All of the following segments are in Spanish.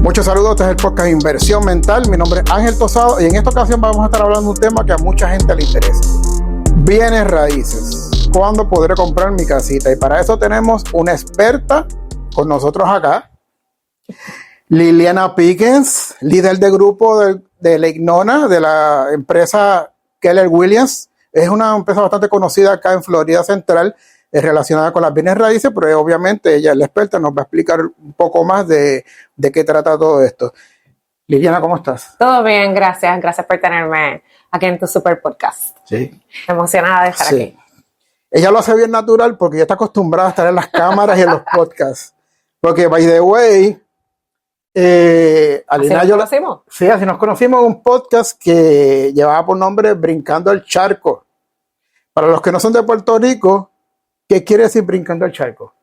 Muchos saludos, este es el podcast Inversión Mental. Mi nombre es Ángel Tosado y en esta ocasión vamos a estar hablando de un tema que a mucha gente le interesa. Bienes raíces. ¿Cuándo podré comprar mi casita? Y para eso tenemos una experta con nosotros acá, Liliana Pickens, líder de grupo de Lake Nona, de la empresa Keller Williams. Es una empresa bastante conocida acá en Florida Central, relacionada con las bienes raíces, pero obviamente ella es la experta, nos va a explicar un poco más de qué trata todo esto. Liliana, ¿cómo estás? Todo bien, gracias. Gracias por tenerme aquí en tu super podcast. Sí. Emocionada de estar aquí. Ella lo hace bien natural porque ya está acostumbrada a estar en las cámaras y en los podcasts. Porque, by the way, ¿Así nos conocimos? Sí, así nos conocimos en un podcast que llevaba por nombre Brincando el Charco. Para los que no son de Puerto Rico, ¿qué quiere decir brincando el charco?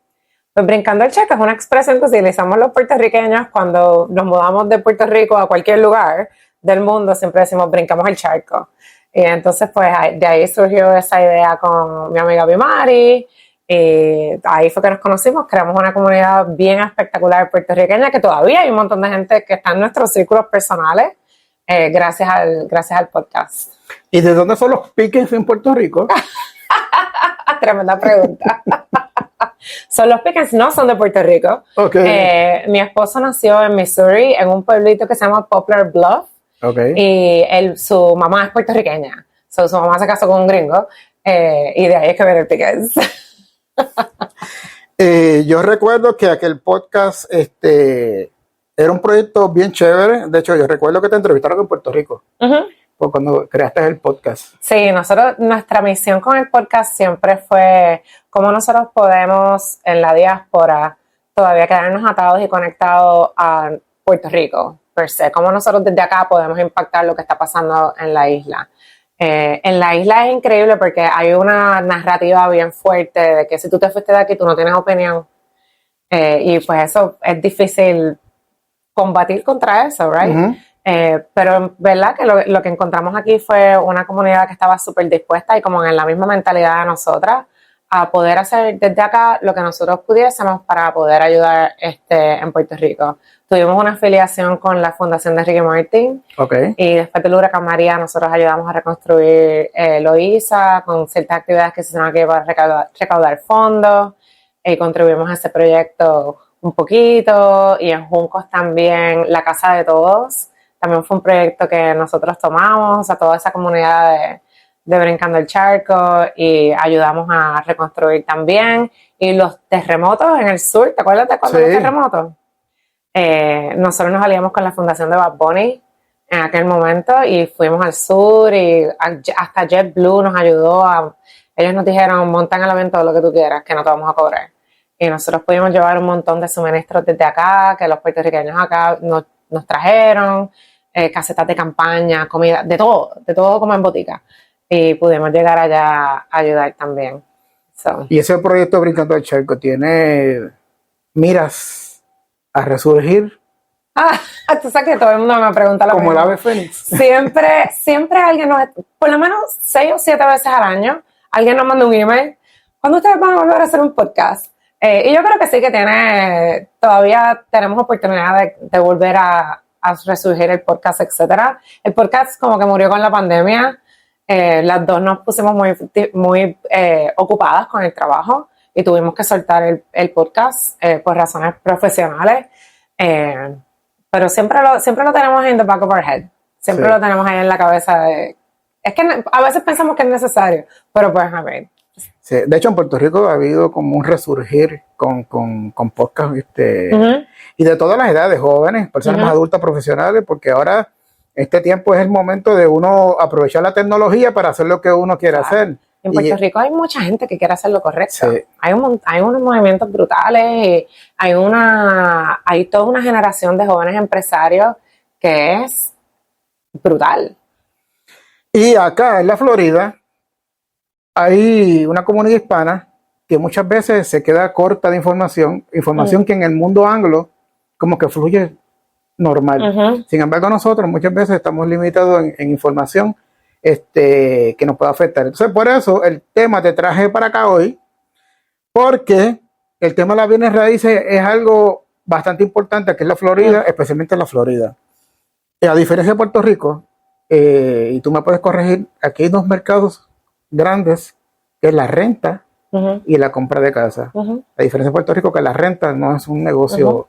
Pues brincando el charco es una expresión que utilizamos los puertorriqueños cuando nos mudamos de Puerto Rico a cualquier lugar del mundo. Siempre decimos brincamos el charco. Y entonces pues de ahí surgió esa idea con mi amiga Bimari. Y ahí fue que nos conocimos. Creamos una comunidad bien espectacular puertorriqueña que todavía hay un montón de gente que está en nuestros círculos personales gracias al podcast. ¿Y de dónde son los Pickens en Puerto Rico? Tremenda pregunta. Son los Pickens, no son de Puerto Rico. Okay. Mi esposo nació en Missouri, en un pueblito que se llama Poplar Bluff. Okay. Y su mamá es puertorriqueña. Su mamá se casó con un gringo. Y de ahí es que viene el Pickens. Yo recuerdo que aquel podcast era un proyecto bien chévere. De hecho, yo recuerdo que te entrevistaron en Puerto Rico. Uh-huh. Cuando creaste el podcast. Sí, nuestra misión con el podcast siempre fue cómo nosotros podemos en la diáspora todavía quedarnos atados y conectados a Puerto Rico, per se. Cómo nosotros desde acá podemos impactar lo que está pasando en la isla. En la isla es increíble porque hay una narrativa bien fuerte de que si tú te fuiste de aquí, tú no tienes opinión. Y pues eso es difícil combatir contra eso, ¿right? Uh-huh. Pero verdad que lo que encontramos aquí fue una comunidad que estaba súper dispuesta y como en la misma mentalidad de nosotras a poder hacer desde acá lo que nosotros pudiésemos para poder ayudar en Puerto Rico. Tuvimos una afiliación con la Fundación de Ricky Martin. Okay. Y después del huracán María nosotros ayudamos a reconstruir Loíza con ciertas actividades que se hicieron aquí para recaudar fondos y contribuimos a ese proyecto un poquito. Y en Juncos también la Casa de Todos. También fue un proyecto que nosotros tomamos a toda esa comunidad de Brincando el Charco y ayudamos a reconstruir también. Y los terremotos en el sur, ¿te acuerdas de cuando los terremotos? Nosotros nos aliamos con la Fundación de Bad Bunny en aquel momento y fuimos al sur y hasta JetBlue nos ayudó. Ellos nos dijeron, montan el avión todo lo que tú quieras, que no te vamos a cobrar. Y nosotros pudimos llevar un montón de suministros desde acá, que los puertorriqueños acá nos trajeron. Casetas de campaña, comida, de todo como en botica. Y pudimos llegar allá a ayudar también. Y ese proyecto Brincando el Charco tiene miras a resurgir. Tú sabes que todo el mundo me pregunta lo como mismo. El ave fénix. Siempre alguien por lo menos 6 o 7 veces al año, alguien nos manda un email. ¿Cuándo ustedes van a volver a hacer un podcast? Y yo creo que sí que todavía tenemos oportunidad de volver a resurgir el podcast, etcétera. El podcast como que murió con la pandemia. Las dos nos pusimos muy ocupadas con el trabajo y tuvimos que soltar el podcast por razones profesionales. Pero siempre lo tenemos en the back of our head. Siempre lo tenemos ahí en la cabeza. Es que a veces pensamos que es necesario, pero pues a ver. Sí, de hecho en Puerto Rico ha habido como un resurgir con podcast uh-huh. Y de todas las edades, jóvenes, personas uh-huh. más adultas, profesionales, porque ahora este tiempo es el momento de uno aprovechar la tecnología para hacer lo que uno quiere hacer. En Puerto Rico hay mucha gente que quiere hacer lo correcto. Sí. Hay unos movimientos brutales y hay toda una generación de jóvenes empresarios que es brutal. Y acá en la Florida hay una comunidad hispana que muchas veces se queda corta de información que en el mundo anglo como que fluye normal. Uh-huh. Sin embargo, nosotros muchas veces estamos limitados en información que nos puede afectar. Entonces, por eso el tema te traje para acá hoy, porque el tema de las bienes raíces es algo bastante importante, que es la Florida, especialmente en la Florida. A diferencia de Puerto Rico, y tú me puedes corregir, aquí hay dos mercados grandes, que es la renta y la compra de casa. A diferencia de Puerto Rico, que la renta no es un negocio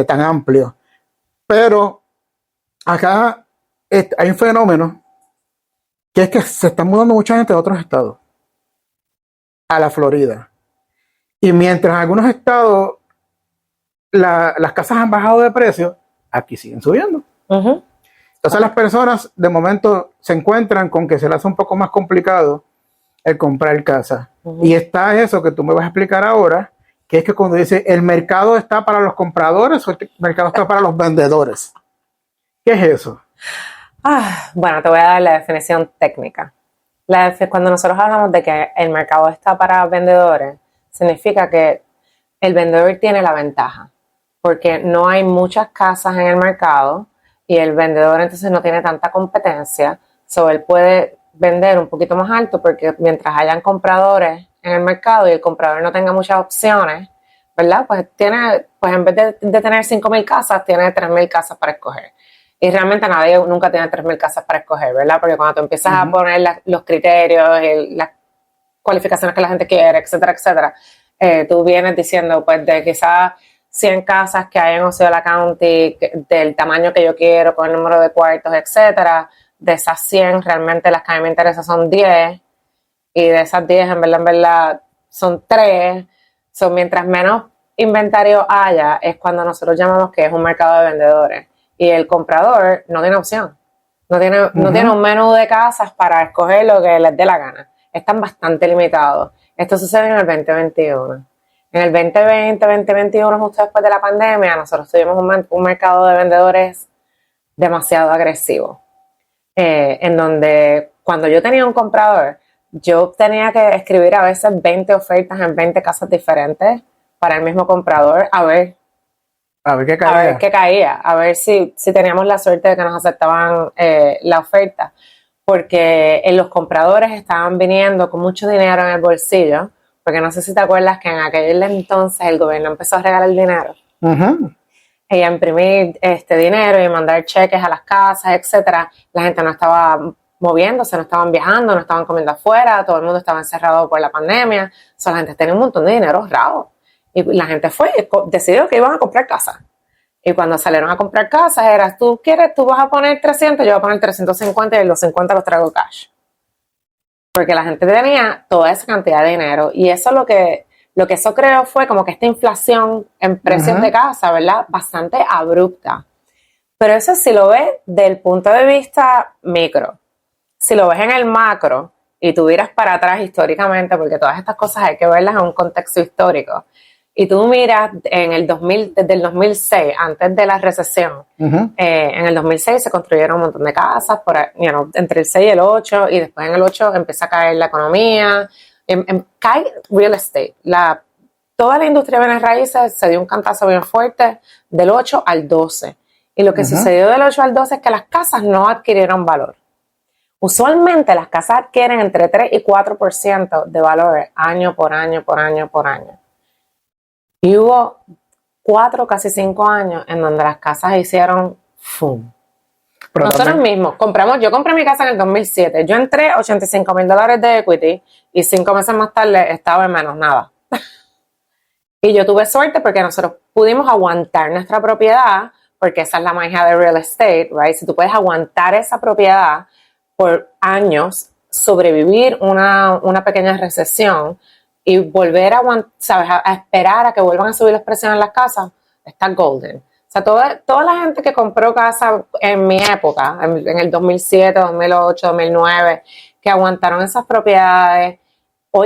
tan amplio. Pero acá hay un fenómeno que es que se está mudando mucha gente de otros estados a la Florida. Y mientras en algunos estados las casas han bajado de precio, aquí siguen subiendo. Entonces las personas de momento se encuentran con que se les hace un poco más complicado el comprar casa. Y está eso que tú me vas a explicar ahora, que es que cuando dice el mercado está para los compradores o el mercado está para los vendedores. ¿Qué es eso? Bueno, te voy a dar la definición técnica. Cuando nosotros hablamos de que el mercado está para vendedores, significa que el vendedor tiene la ventaja, porque no hay muchas casas en el mercado y el vendedor entonces no tiene tanta competencia, él puede vender un poquito más alto porque mientras hayan compradores en el mercado y el comprador no tenga muchas opciones, ¿verdad? Pues en vez de tener 5,000 casas, tiene 3,000 casas para escoger. Y realmente nadie nunca tiene 3,000 casas para escoger, ¿verdad? Porque cuando tú empiezas a poner los criterios, las cualificaciones que la gente quiere, etcétera, etcétera, tú vienes diciendo, pues, de quizás 100 casas que hay en Osceola County, del tamaño que yo quiero, con el número de cuartos, etcétera. De esas 100, realmente las que a mí me interesan son 10. Y de esas 10, en verdad, son 3. Mientras menos inventario haya, es cuando nosotros llamamos que es un mercado de vendedores. Y el comprador no tiene opción. No tiene un menú de casas para escoger lo que les dé la gana. Están bastante limitados. Esto sucede en el 2021. En el 2020, 2021, justo después de la pandemia, nosotros tuvimos un mercado de vendedores demasiado agresivo. En donde cuando yo tenía un comprador, yo tenía que escribir a veces 20 ofertas en 20 casas diferentes para el mismo comprador, a ver qué caía, a ver si teníamos la suerte de que nos aceptaban la oferta, porque los compradores estaban viniendo con mucho dinero en el bolsillo, porque no sé si te acuerdas que en aquel entonces el gobierno empezó a regalar dinero y a imprimir dinero y mandar cheques a las casas, etcétera. La gente no estaba moviéndose, no estaban viajando, no estaban comiendo afuera, todo el mundo estaba encerrado por la pandemia, la gente tenía un montón de dinero ahorrado. Y la gente decidió que iban a comprar casas. Y cuando salieron a comprar casas, era, tú vas a poner 300, yo voy a poner 350 y los 50 los traigo cash. Porque la gente tenía toda esa cantidad de dinero. Y eso lo que eso creó fue como que esta inflación en precios de casa, ¿verdad? Bastante abrupta. Pero eso si lo ves del punto de vista micro. Si lo ves en el macro y tú miras para atrás históricamente, porque todas estas cosas hay que verlas en un contexto histórico, y tú miras desde el 2006, antes de la recesión, en el 2006 se construyeron un montón de casas entre el 6 y el 8, y después en el 8 empieza a caer la economía, cae real estate. Toda la industria de bienes raíces se dio un cantazo bien fuerte del 8 al 12. Y lo que sucedió del 8 al 12 es que las casas no adquirieron valor. Usualmente las casas adquieren entre 3 y 4% de valor año por año, por año, por año. Y hubo 4, casi 5 años en donde las casas hicieron ¡fum! Pero nosotros mismos yo compré mi casa en el 2007. Yo entré $85,000 de equity y 5 meses más tarde estaba en menos nada. Y yo tuve suerte porque nosotros pudimos aguantar nuestra propiedad, porque esa es la magia de real estate, right? Si tú puedes aguantar esa propiedad por años, sobrevivir una pequeña recesión y volver a esperar a que vuelvan a subir los precios en las casas, está golden. O sea, toda la gente que compró casa en mi época, en el 2007, 2008, 2009, que aguantaron esas propiedades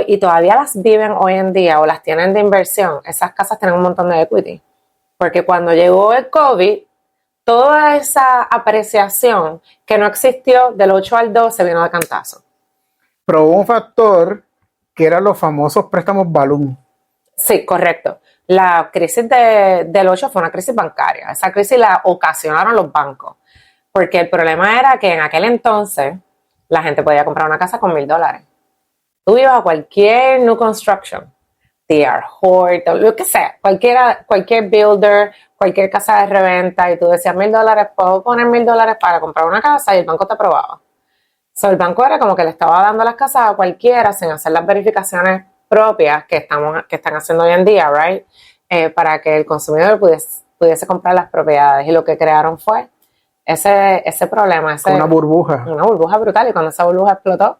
y todavía las viven hoy en día o las tienen de inversión, esas casas tienen un montón de equity. Porque cuando llegó el COVID, toda esa apreciación que no existió del 8 al 12 vino de cantazo. Pero hubo un factor que eran los famosos préstamos balloon. Sí, correcto. La crisis del 8 fue una crisis bancaria. Esa crisis la ocasionaron los bancos. Porque el problema era que en aquel entonces la gente podía comprar una casa con $1,000. Tú ibas a cualquier new construction, D.R. Horton, lo que sea, cualquier builder, cualquier casa de reventa, y tú decías $1,000, puedo poner $1,000 para comprar una casa, y el banco te aprobaba. So, el banco era como que le estaba dando las casas a cualquiera sin hacer las verificaciones propias que están haciendo hoy en día, right? Para que el consumidor pudiese comprar las propiedades. Y lo que crearon fue ese problema. Una burbuja. Una burbuja brutal. Y cuando esa burbuja explotó,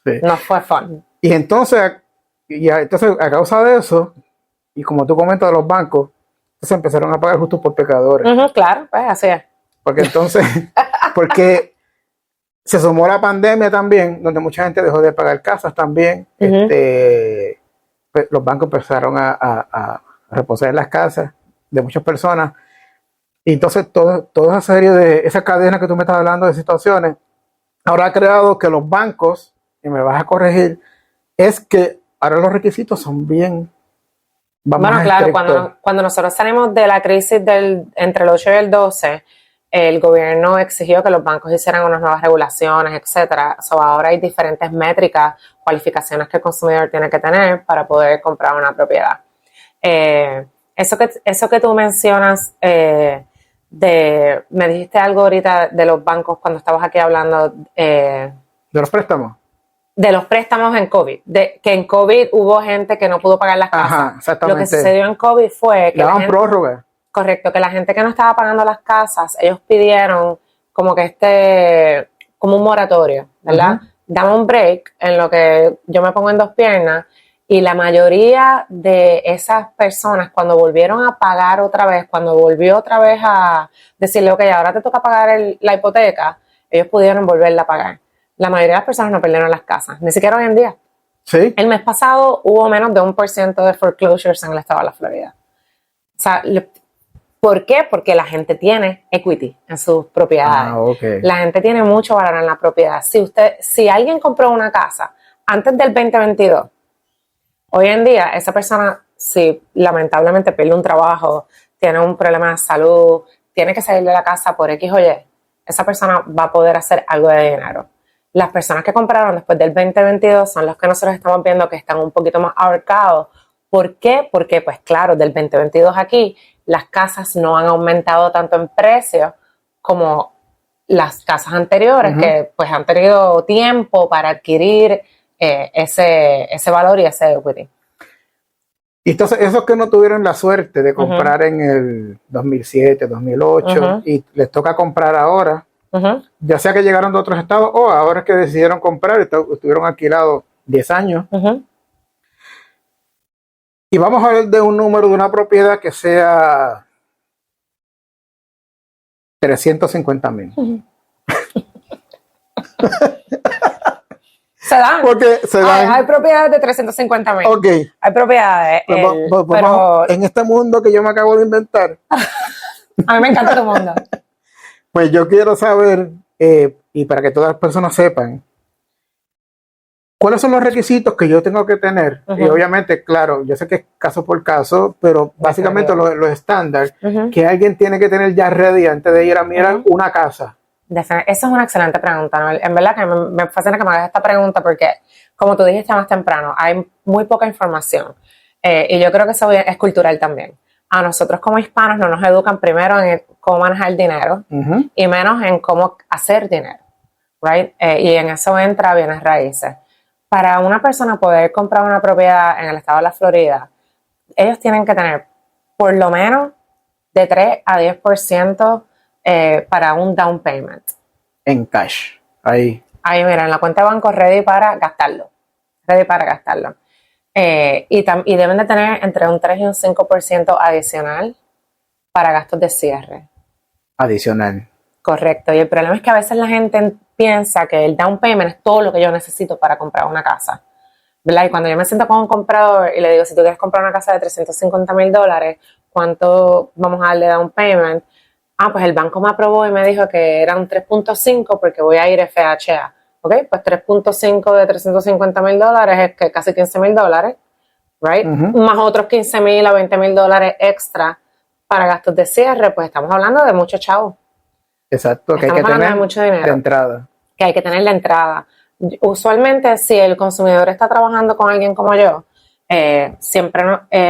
Sí. no fue fun. Y entonces a causa de eso, y como tú comentas de los bancos, entonces empezaron a pagar justos por pecadores. Claro, pues así es. Porque entonces, porque se sumó la pandemia también, donde mucha gente dejó de pagar casas también. Pues, los bancos empezaron a reposeer las casas de muchas personas. Y entonces toda esa serie de esa cadena que tú me estás hablando de situaciones, ahora ha creado que los bancos, y me vas a corregir, es que ahora los requisitos son bien... Bueno, claro, cuando nosotros salimos de la crisis entre el 8 y el 12, el gobierno exigió que los bancos hicieran unas nuevas regulaciones, etcétera. So, ahora hay diferentes métricas, cualificaciones que el consumidor tiene que tener para poder comprar una propiedad. Eso que tú mencionas, me dijiste algo ahorita de los bancos cuando estabas aquí hablando. ¿De los préstamos? De los préstamos en COVID, que en COVID hubo gente que no pudo pagar las casas. Ajá, exactamente. Lo que sucedió en COVID fue que daban prórroga. Correcto, que la gente que no estaba pagando las casas, ellos pidieron como que como un moratorio, ¿verdad? Dame un break en lo que yo me pongo en dos piernas, y la mayoría de esas personas cuando volvieron a pagar otra vez, cuando volvió otra vez a decirle, ok, ahora te toca pagar la hipoteca, ellos pudieron volverla a pagar. La mayoría de las personas no perdieron las casas, ni siquiera hoy en día. Sí. El mes pasado hubo menos de 1% de foreclosures en el estado de la Florida. O sea, ¿por qué? Porque la gente tiene equity en sus propiedades. Okay. La gente tiene mucho valor en la propiedad. Si alguien compró una casa antes del 2022, hoy en día esa persona, si lamentablemente pierde un trabajo, tiene un problema de salud, tiene que salir de la casa por X o Y, esa persona va a poder hacer algo de dinero. Las personas que compraron después del 2022 son los que nosotros estamos viendo que están un poquito más ahorcados. ¿Por qué? Porque, pues claro, del 2022 aquí, las casas no han aumentado tanto en precio como las casas anteriores, que pues han tenido tiempo para adquirir ese valor y ese equity. Y entonces, esos que no tuvieron la suerte de comprar en el 2007, 2008, y les toca comprar ahora, ya sea que llegaron de otros estados o ahora que decidieron comprar, estuvieron alquilados 10 años. Y vamos a hablar de un número de una propiedad que sea 350,000. Se dan. Porque se dan. Hay propiedades de 350,000. Ok. Hay propiedades. Pero en este mundo que yo me acabo de inventar. A mí me encanta tu mundo. Pues yo quiero saber, y para que todas las personas sepan, ¿cuáles son los requisitos que yo tengo que tener? Y obviamente, claro, yo sé que es caso por caso, pero básicamente los estándares que alguien tiene que tener ya ready antes de ir a mirar una casa. Esa es una excelente pregunta, ¿no? En verdad que me fascina que me hagas esta pregunta porque, como tú dijiste más temprano, hay muy poca información. Y yo creo que eso es cultural también. A nosotros como hispanos no nos educan primero en cómo manejar el dinero y menos en cómo hacer dinero, right? Y en eso entra bienes raíces. Para una persona poder comprar una propiedad en el estado de la Florida, ellos tienen que tener por lo menos de 3 a 10% para un down payment. En cash. Ahí, mira, en la cuenta de banco ready para gastarlo. Y deben de tener entre un 3 y un 5% adicional para gastos de cierre. Adicional. Correcto. Y el problema es que a veces la gente piensa que el down payment es todo lo que yo necesito para comprar una casa, ¿verdad? Y cuando yo me siento con un comprador y le digo, si tú quieres comprar una casa de $350,000, ¿cuánto vamos a darle down payment? Pues el banco me aprobó y me dijo que eran 3.5 porque voy a ir FHA. Ok, pues 3.5 de $350,000 es que casi $15,000, right? Más otros $15,000 a $20,000 extra para gastos de cierre, pues estamos hablando de mucho chavo. Exacto, que hay que tener mucho dinero. De entrada. Que hay que tener la entrada. Usualmente, si el consumidor está trabajando con alguien como yo, Siempre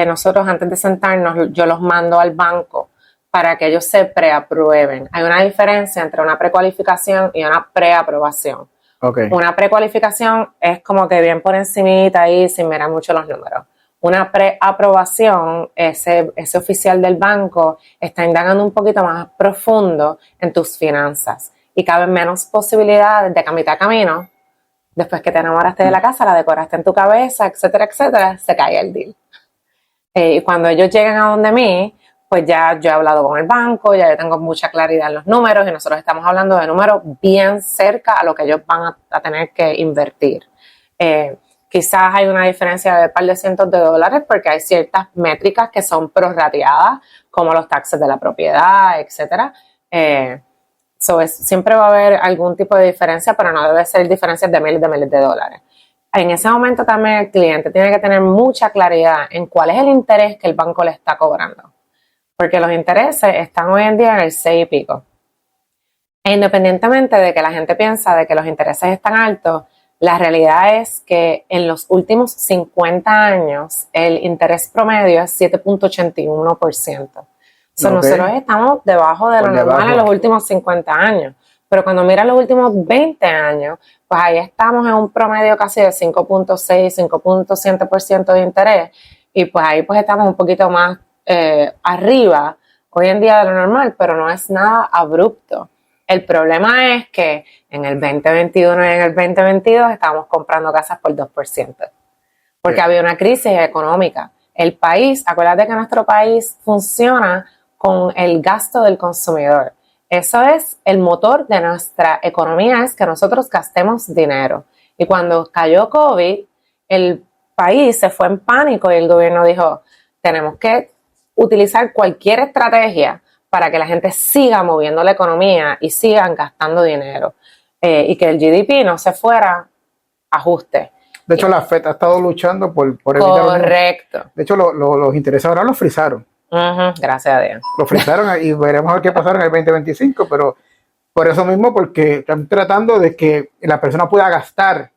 nosotros antes de sentarnos, yo los mando al banco para que ellos se preaprueben. Hay una diferencia entre una precualificación y una preaprobación. Okay. Una precualificación es como que bien por encimita ahí sin mirar mucho los números. Una preaprobación, ese oficial del banco está indagando un poquito más profundo en tus finanzas y caben menos posibilidades de que a mitad de camino, después que te enamoraste de la casa, la decoraste en tu cabeza, etcétera, etcétera, se cae el deal. Y cuando ellos llegan a donde mí, pues ya yo he hablado con el banco, ya yo tengo mucha claridad en los números y nosotros estamos hablando de números bien cerca a lo que ellos van a tener que invertir. Quizás hay una diferencia de un par de cientos de dólares porque hay ciertas métricas que son prorrateadas, como los taxes de la propiedad, etcétera. Siempre va a haber algún tipo de diferencia, pero no debe ser diferencias de miles de dólares. En ese momento también el cliente tiene que tener mucha claridad en cuál es el interés que el banco le está cobrando. Porque los intereses están hoy en día en el 6 y pico. E independientemente de que la gente piensa de que los intereses están altos, la realidad es que en los últimos 50 años el interés promedio es 7.81%. Okay. Nosotros estamos debajo de lo normal en los últimos 50 años. Pero cuando miras los últimos 20 años, pues ahí estamos en un promedio casi de 5.6, 5.7% de interés. Y pues ahí pues estamos un poquito más arriba hoy en día de lo normal, pero no es nada abrupto. El problema es que en el 2021 y en el 2022 estábamos comprando casas por 2%, porque había una crisis económica. El país, acuérdate que nuestro país funciona con el gasto del consumidor. Eso es el motor de nuestra economía, es que nosotros gastemos dinero. Y cuando cayó COVID, el país se fue en pánico y el gobierno dijo, tenemos que utilizar cualquier estrategia para que la gente siga moviendo la economía y sigan gastando dinero y que el GDP no se fuera ajuste. De hecho, la FED ha estado luchando por evitar... Correcto. De hecho, los intereses ahora los frizaron. Gracias a Dios. Los frizaron y veremos a ver qué pasará en el 2025, pero por eso mismo, porque están tratando de que la persona pueda gastar.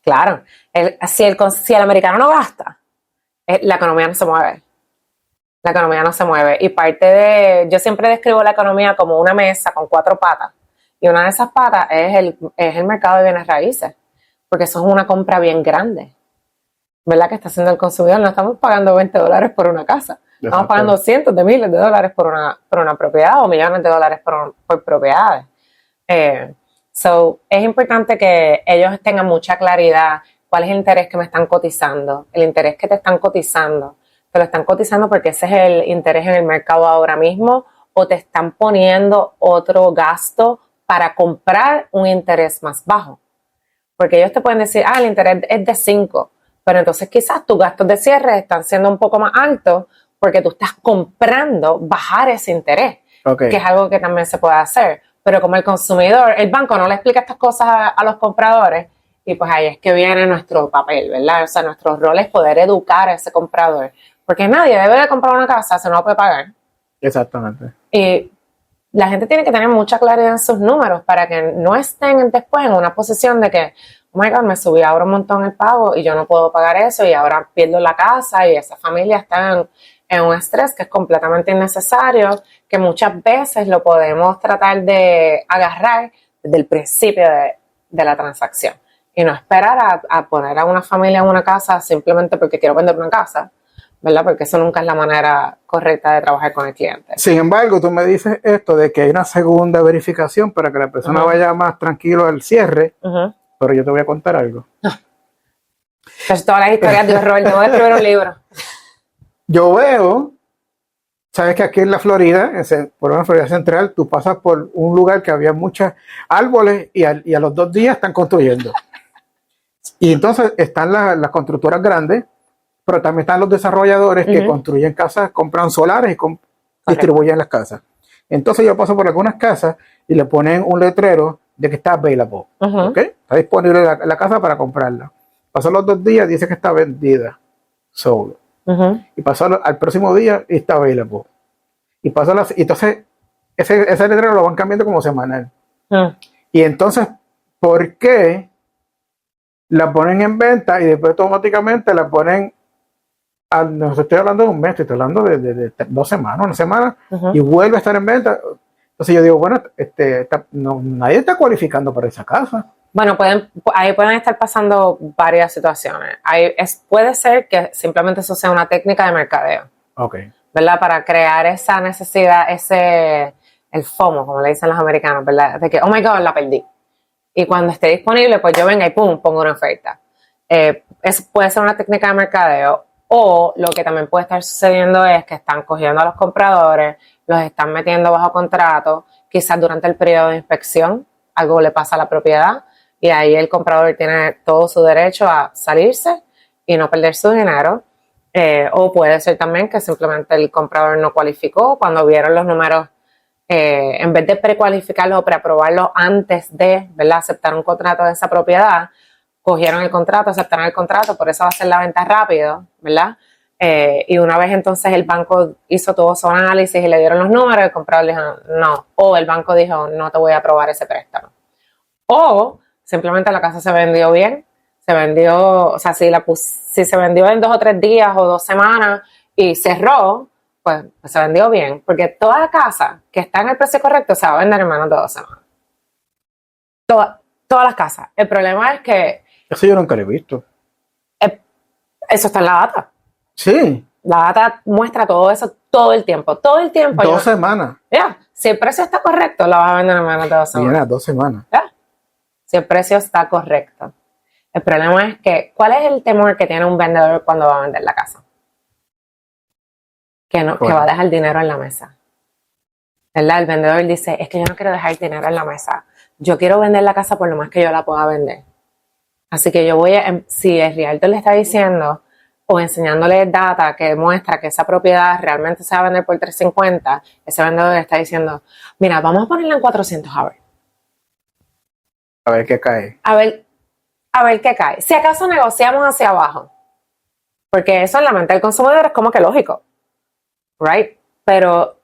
Claro. Si el americano no gasta, la economía no se mueve. La economía no se mueve. Y yo siempre describo la economía como una mesa con 4 patas. Y una de esas patas es el mercado de bienes raíces. Porque eso es una compra bien grande. ¿Verdad? Que está haciendo el consumidor. No estamos pagando $20 por una casa. Estamos pagando cientos de miles de dólares por una propiedad o millones de dólares por propiedades. Es importante que ellos tengan mucha claridad cuál es el interés que me están cotizando. El interés que te están cotizando. Te lo están cotizando porque ese es el interés en el mercado ahora mismo o te están poniendo otro gasto para comprar un interés más bajo. Porque ellos te pueden decir, el interés es de 5, pero entonces quizás tus gastos de cierre están siendo un poco más altos porque tú estás comprando bajar ese interés, que es algo que también se puede hacer. Pero como el consumidor, el banco no le explica estas cosas a los compradores y pues ahí es que viene nuestro papel, ¿verdad? O sea, nuestro rol es poder educar a ese comprador. Porque nadie debe de comprar una casa si no puede pagar. Exactamente. Y la gente tiene que tener mucha claridad en sus números para que no estén después en una posición de que, oh my God, me subí ahora un montón el pago y yo no puedo pagar eso y ahora pierdo la casa y esa familia está en un estrés que es completamente innecesario, que muchas veces lo podemos tratar de agarrar desde el principio de la transacción y no esperar a poner a una familia en una casa simplemente porque quiero vender una casa. ¿Verdad? Porque eso nunca es la manera correcta de trabajar con el cliente. Sin embargo, tú me dices esto de que hay una segunda verificación para que la persona vaya más tranquilo al cierre, pero yo te voy a contar algo. Pues todas las historias de horror, te voy a escribir un libro. Yo veo, sabes que aquí en la Florida, por una Florida Central, tú pasas por un lugar que había muchos árboles y a los 2 días están construyendo. Y entonces están las constructoras grandes, pero también están los desarrolladores que construyen casas, compran solares y distribuyen las casas. Entonces yo paso por algunas casas y le ponen un letrero de que está available. ¿Okay? Está disponible la casa para comprarla. Pasan los 2 días, dice que está vendida. Sold. Y pasó al próximo día y está available. Y pasó entonces ese letrero lo van cambiando como semanal. Y entonces, ¿por qué la ponen en venta y después automáticamente la ponen, no estoy hablando de un mes, estoy hablando de 2 semanas, una semana, Ujú. y vuelve a estar en venta. Entonces yo digo, bueno, nadie está cualificando para esa casa. Bueno, ahí pueden estar pasando varias situaciones. Puede ser que simplemente eso sea una técnica de mercadeo, Ok. ¿verdad? Para crear esa necesidad, el FOMO, como le dicen los americanos, ¿verdad? De que, oh my God, la perdí. Y cuando esté disponible, pues yo venga y pum, pongo una oferta. Eso puede ser una técnica de mercadeo, o lo que también puede estar sucediendo es que están cogiendo a los compradores, los están metiendo bajo contrato, quizás durante el periodo de inspección algo le pasa a la propiedad y ahí el comprador tiene todo su derecho a salirse y no perder su dinero. O puede ser también que simplemente el comprador no cualificó cuando vieron los números. En vez de precualificarlos o preaprobarlos antes de, ¿verdad?, aceptar un contrato de esa propiedad, cogieron el contrato, aceptaron el contrato, por eso va a ser la venta rápido, ¿verdad? Y una vez entonces el banco hizo todo su análisis y le dieron los números, el comprador dijo no, o el banco dijo no te voy a aprobar ese préstamo. O simplemente la casa se vendió bien, se vendió, o sea, si se vendió en 2 o 3 días o 2 semanas y cerró, pues se vendió bien, porque toda casa que está en el precio correcto se va a vender en menos de 2 semanas. Todas las casas. El problema es que Eso yo nunca lo he visto. eso está en la data. Sí. La data muestra todo eso todo el tiempo. Todo el tiempo. 2 semanas. Si el precio está correcto, lo vas a vender en menos de 2 semanas. Mira, 2 semanas. Si el precio está correcto. El problema es que, ¿cuál es el temor que tiene un vendedor cuando va a vender la casa? Que va a dejar dinero en la mesa. ¿Verdad? El vendedor dice, es que yo no quiero dejar dinero en la mesa. Yo quiero vender la casa por lo más que yo la pueda vender. Así que si el realtor le está diciendo o enseñándole data que demuestra que esa propiedad realmente se va a vender por 350, ese vendedor le está diciendo, mira, vamos a ponerla en 400 a ver. A ver qué cae. A ver qué cae. Si acaso negociamos hacia abajo, porque eso en la mente del consumidor es como que lógico, right? Pero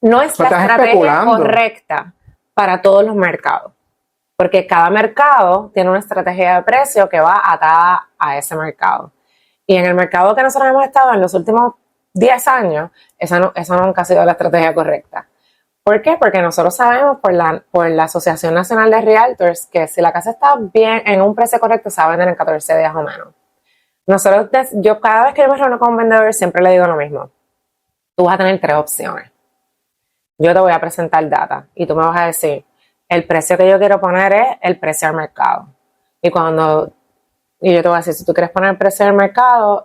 no es la estrategia correcta para todos los mercados, porque cada mercado tiene una estrategia de precio que va atada a ese mercado. Y en el mercado que nosotros hemos estado en los últimos 10 años, esa nunca ha sido la estrategia correcta. ¿Por qué? Porque nosotros sabemos por la Asociación Nacional de Realtors que si la casa está bien en un precio correcto, se va a vender en 14 días o menos. Yo cada vez que yo me reúno con un vendedor siempre le digo lo mismo. Tú vas a tener 3 opciones. Yo te voy a presentar data y tú me vas a decir, el precio que yo quiero poner es el precio del mercado. Y yo te voy a decir, si tú quieres poner el precio del mercado,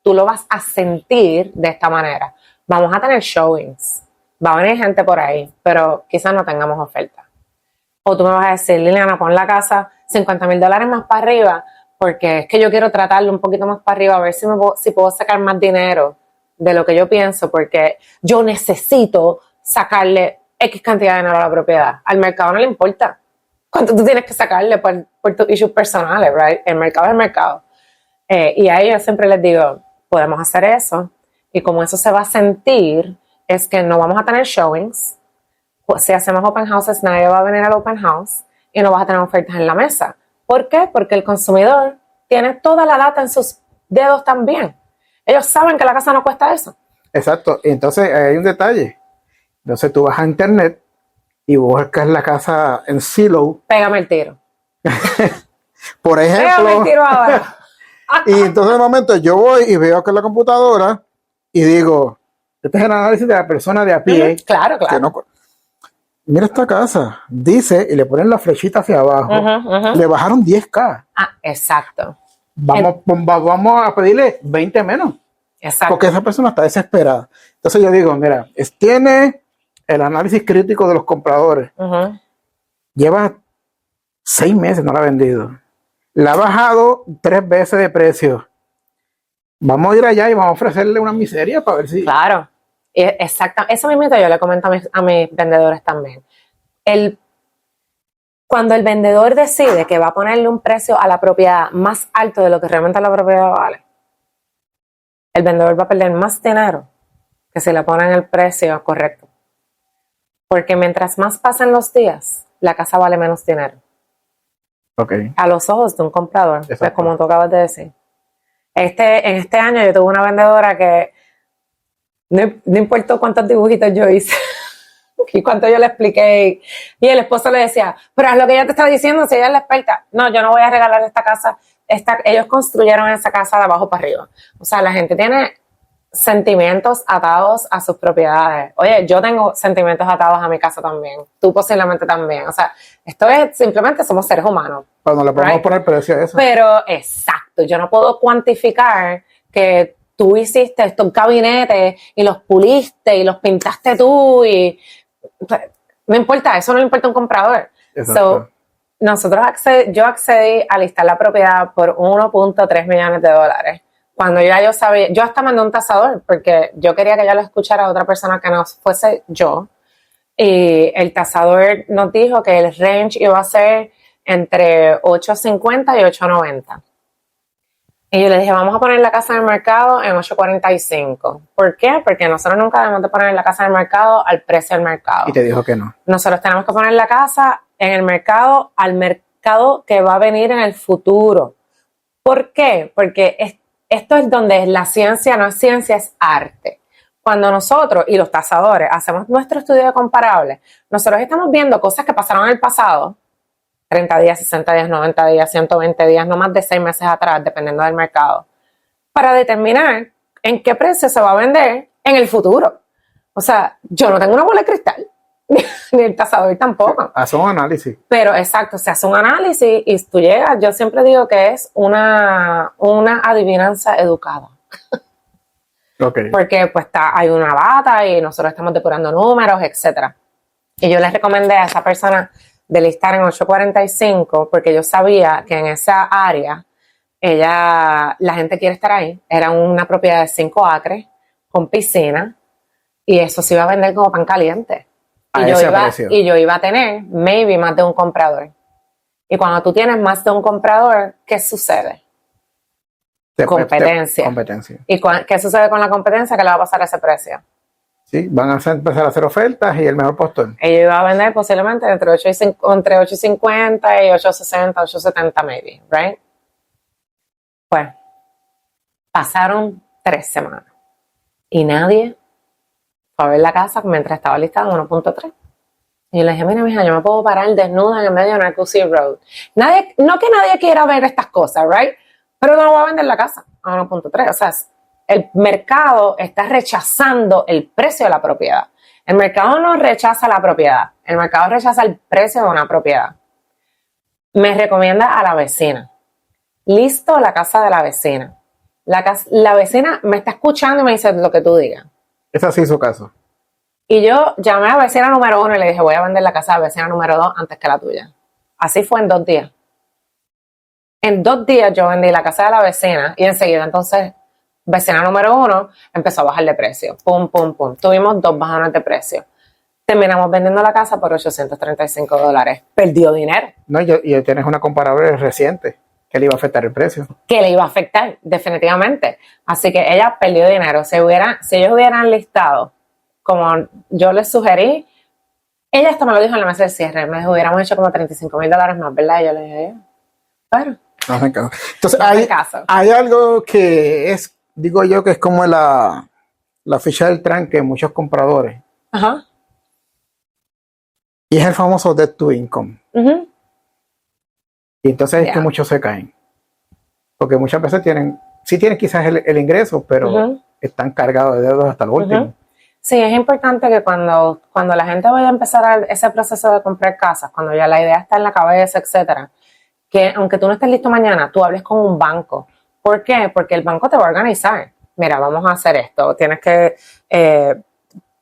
tú lo vas a sentir de esta manera. Vamos a tener showings. Va a venir gente por ahí, pero quizás no tengamos oferta. O tú me vas a decir, Liliana, pon la casa $50,000 más para arriba, porque es que yo quiero tratarlo un poquito más para arriba, a ver si puedo sacar más dinero de lo que yo pienso, porque yo necesito sacarle X cantidad de dinero a la propiedad. Al mercado no le importa cuánto tú tienes que sacarle por tus issues personales, right? El mercado es el mercado. Y a ellos siempre les digo, podemos hacer eso, y como eso se va a sentir, es que no vamos a tener showings. Si hacemos open houses, nadie va a venir al open house y no vas a tener ofertas en la mesa. ¿Por qué? Porque el consumidor tiene toda la data en sus dedos también. Ellos saben que la casa no cuesta eso. Exacto. Entonces hay un detalle. Entonces tú vas a internet y buscas la casa en Zillow. Pégame el tiro. Por ejemplo. Pégame el tiro ahora. Y entonces de momento yo voy y veo que es la computadora y digo, este es el análisis de la persona de a pie. Claro. Mira esta casa, dice, y le ponen la flechita hacia abajo, le bajaron 10K. Exacto. Vamos a pedirle 20 menos. Exacto. Porque esa persona está desesperada. Entonces yo digo, mira, tiene el análisis crítico de los compradores. Lleva 6 meses, no la ha vendido. La ha bajado 3 veces de precio. Vamos a ir allá y vamos a ofrecerle una miseria para ver si... Claro. Exacto. Eso mismo yo le comento a mis vendedores también. Cuando el vendedor decide que va a ponerle un precio a la propiedad más alto de lo que realmente la propiedad vale, el vendedor va a perder más dinero que si le ponen el precio correcto. Porque mientras más pasan los días, la casa vale menos dinero. Ok. a los ojos de un comprador, pues Exacto. como tú acabas de decir. En este año yo tuve una vendedora que no importó cuántos dibujitos yo hice y cuánto yo le expliqué. Y el esposo le decía, pero es lo que ella te está diciendo, si ella es la experta. No, yo no voy a regalar esta casa. Ellos construyeron esa casa de abajo para arriba. O sea, la gente tiene sentimientos atados a sus propiedades. Oye, yo tengo sentimientos atados a mi casa también. Tú posiblemente también. O sea, esto es simplemente somos seres humanos. Cuando le podemos Right. poner precio a eso. Pero, exacto, yo no puedo cuantificar que tú hiciste estos gabinetes y los puliste y los pintaste tú y no importa, eso no le importa a un comprador. Exacto. Yo accedí a listar la propiedad por 1.3 millones de dólares. Cuando yo sabía, yo hasta mandé un tasador porque yo quería que ella lo escuchara a otra persona que no fuese yo. Y el tasador nos dijo que el range iba a ser entre 8.50 y 8.90. Y yo le dije, vamos a poner la casa en el mercado en 8.45. ¿Por qué? Porque nosotros nunca debemos de poner la casa en el mercado al precio del mercado. Y te dijo que no. Nosotros tenemos que poner la casa en el mercado al mercado que va a venir en el futuro. ¿Por qué? Porque esto es donde la ciencia no es ciencia, es arte. Cuando nosotros y los tasadores hacemos nuestro estudio de comparables, nosotros estamos viendo cosas que pasaron en el pasado, 30 días, 60 días, 90 días, 120 días, no más de 6 meses atrás, dependiendo del mercado, para determinar en qué precio se va a vender en el futuro. O sea, yo no tengo una bola de cristal, ni el tasador tampoco. Hace un análisis. Pero exacto, se hace un análisis y tú llegas, yo siempre digo que es una adivinanza educada. Ok. Porque pues hay una data y nosotros estamos depurando números, etcétera. Y yo les recomendé a esa persona de listar en 8.45 porque yo sabía que en esa área la gente quiere estar ahí. Era una propiedad de 5 acres con piscina y eso se iba a vender como pan caliente. A ese precio. Y yo iba a tener maybe más de un comprador. Y cuando tú tienes más de un comprador, ¿qué sucede? Competencia. Competencia. ¿Y qué sucede con la competencia? Que le va a pasar a ese precio. Sí, van a empezar a hacer ofertas y el mejor postor. Ellos iban a vender posiblemente entre 8.50 y 8.60, 8.70 maybe, right? Pues, pasaron 3 semanas y nadie fue a ver la casa mientras estaba listada en 1.3. Y yo le dije, mira, mija, yo me puedo parar desnuda en el medio de Narcoosseum Road. No que nadie quiera ver estas cosas, right? Pero no voy a vender la casa a 1.3. O sea, el mercado está rechazando el precio de la propiedad. El mercado no rechaza la propiedad. El mercado rechaza el precio de una propiedad. Me recomienda a la vecina. Listo la casa de la vecina. La vecina me está escuchando y me dice lo que tú digas. Es así su caso. Y yo llamé a la vecina número 1 y le dije, voy a vender la casa de la vecina número 2 antes que la tuya. Así fue en 2 días. En 2 días yo vendí la casa de la vecina y enseguida entonces vecina número 1 empezó a bajar de precio. Pum, pum, pum. Tuvimos 2 bajones de precio. Terminamos vendiendo la casa por $835. Perdió dinero. No, y tienes una comparable reciente que le iba a afectar el precio. Que le iba a afectar, definitivamente. Así que ella perdió dinero. Si ellos hubieran listado, como yo les sugerí, ella hasta me lo dijo en la mesa del cierre, me dijo, hubiéramos hecho como $35,000 más, ¿verdad? Y yo le dije, claro. No me caso. Entonces, No me caso. hay algo que es, digo yo, que es como la ficha del tranque de muchos compradores. Ajá. Y es el famoso debt to income. Uh-huh. Y entonces es que Yeah. muchos se caen. Porque muchas veces sí tienen quizás el ingreso, pero están cargados de deudas hasta el último. Sí, es importante que cuando la gente vaya a empezar ese proceso de comprar casas, cuando ya la idea está en la cabeza, etcétera, que aunque tú no estés listo mañana, tú hables con un banco. ¿Por qué? Porque el banco te va a organizar. Mira, vamos a hacer esto. Tienes que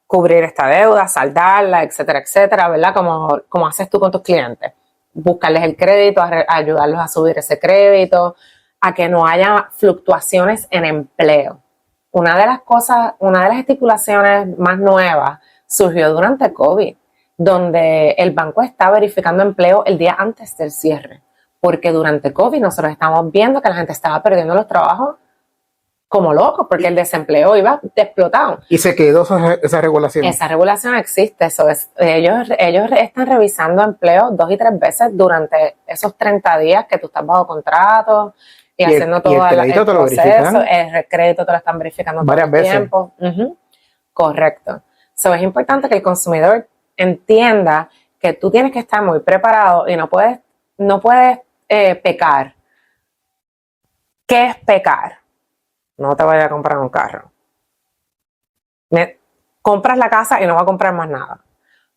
cubrir esta deuda, saldarla, etcétera, etcétera, ¿verdad? Como haces tú con tus clientes. Buscarles el crédito, ayudarlos a subir ese crédito, a que no haya fluctuaciones en empleo. Una de las estipulaciones más nuevas surgió durante COVID, donde el banco está verificando empleo el día antes del cierre. Porque durante COVID nosotros estamos viendo que la gente estaba perdiendo los trabajos como locos porque el desempleo iba explotado. Y se quedó esa regulación. Esa regulación existe, ellos están revisando empleos 2 y 3 veces durante esos 30 días que tú estás bajo contrato y haciendo todo el crédito te lo verifican. el crédito te lo están verificando varias todo el veces. tiempo. Correcto. Es importante que el consumidor entienda que tú tienes que estar muy preparado y no puedes pecar. ¿Qué es pecar? No te vayas a comprar un carro. Compras la casa y no vas a comprar más nada.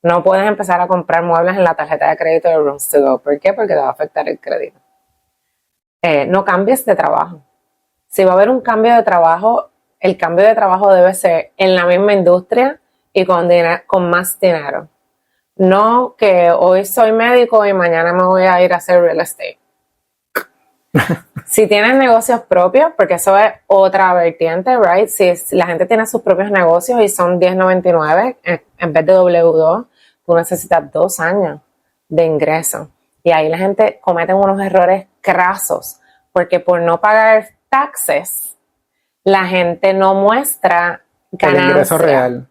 No puedes empezar a comprar muebles en la tarjeta de crédito de Rooms to Go. ¿Por qué? Porque te va a afectar el crédito. No cambies de trabajo. Si va a haber un cambio de trabajo, el cambio de trabajo debe ser en la misma industria y con más dinero. No que hoy soy médico y mañana me voy a ir a hacer real estate. Si tienes negocios propios, porque eso es otra vertiente, right? Si la gente tiene sus propios negocios y son $10.99 en vez de W2, tú necesitas 2 años de ingreso. Y ahí la gente comete unos errores crasos, porque por no pagar taxes, la gente no muestra ganancia. El ingreso real.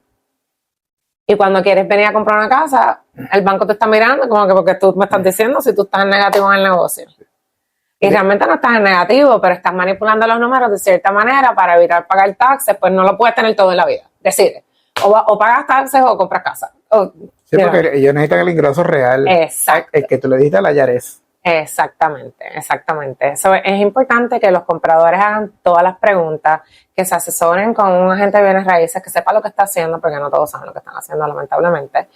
Y cuando quieres venir a comprar una casa, el banco te está mirando como que porque tú me estás diciendo si tú estás en negativo en el negocio. Y realmente no estás en negativo, pero estás manipulando los números de cierta manera para evitar pagar taxes, pues no lo puedes tener todo en la vida. Decide, o pagas taxes o compras casa. Sí, porque ellos necesitan el ingreso real. Exacto. El que tú le diste a la Yares. Exactamente. Eso es importante que los compradores hagan todas las preguntas, que se asesoren con un agente de bienes raíces, que sepa lo que está haciendo, porque no todos saben lo que están haciendo, lamentablemente.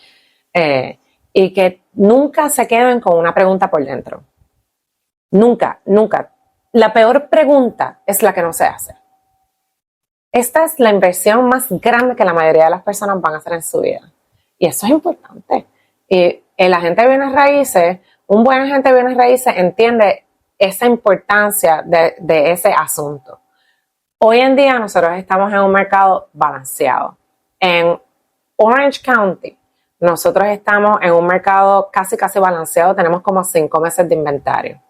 Y que nunca se queden con una pregunta por dentro. Nunca. La peor pregunta es la que no se hace. Esta es la inversión más grande que la mayoría de las personas van a hacer en su vida. Y eso es importante. Y el agente de bienes raíces, un buen agente de bienes raíces entiende esa importancia de ese asunto. Hoy en día nosotros estamos en un mercado balanceado. En Orange County, nosotros estamos en un mercado casi balanceado. Tenemos como 5 meses de inventario.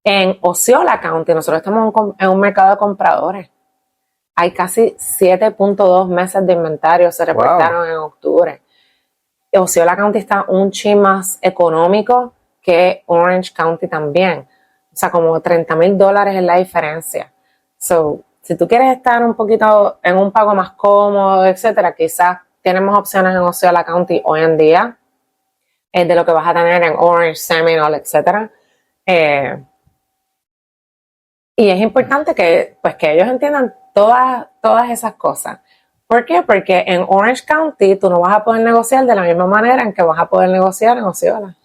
En Osceola County, nosotros estamos en un mercado de compradores. Hay casi 7.2 meses de inventario, se reportaron en octubre. Osceola County está un chin más económico que Orange County también. O sea, como $30,000 es la diferencia. Si tú quieres estar un poquito en un pago más cómodo, etcétera, quizás tenemos opciones en Osceola County hoy en día, de lo que vas a tener en Orange, Seminole, etcétera. Y es importante que ellos entiendan todas esas cosas. ¿Por qué? Porque en Orange County tú no vas a poder negociar de la misma manera en que vas a poder negociar en Osceola.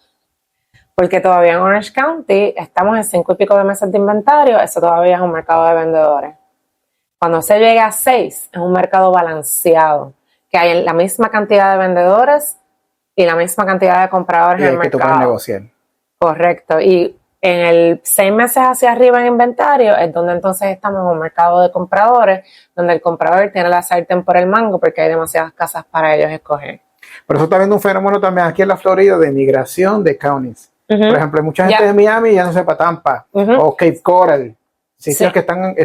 Porque todavía en Orange County estamos en 5 y pico de meses de inventario, eso todavía es un mercado de vendedores. Cuando se llega a 6, es un mercado balanceado, que hay la misma cantidad de vendedores y la misma cantidad de compradores en el mercado. Que tú puedes negociar. Correcto. Y en el 6 meses hacia arriba en inventario es donde entonces estamos en un mercado de compradores, donde el comprador tiene la sartén por el mango porque hay demasiadas casas para ellos escoger. Pero eso está viendo un fenómeno también aquí en la Florida de migración de counties. Por ejemplo, hay mucha gente de Miami ya no se para Tampa o Cape Coral, sitios que están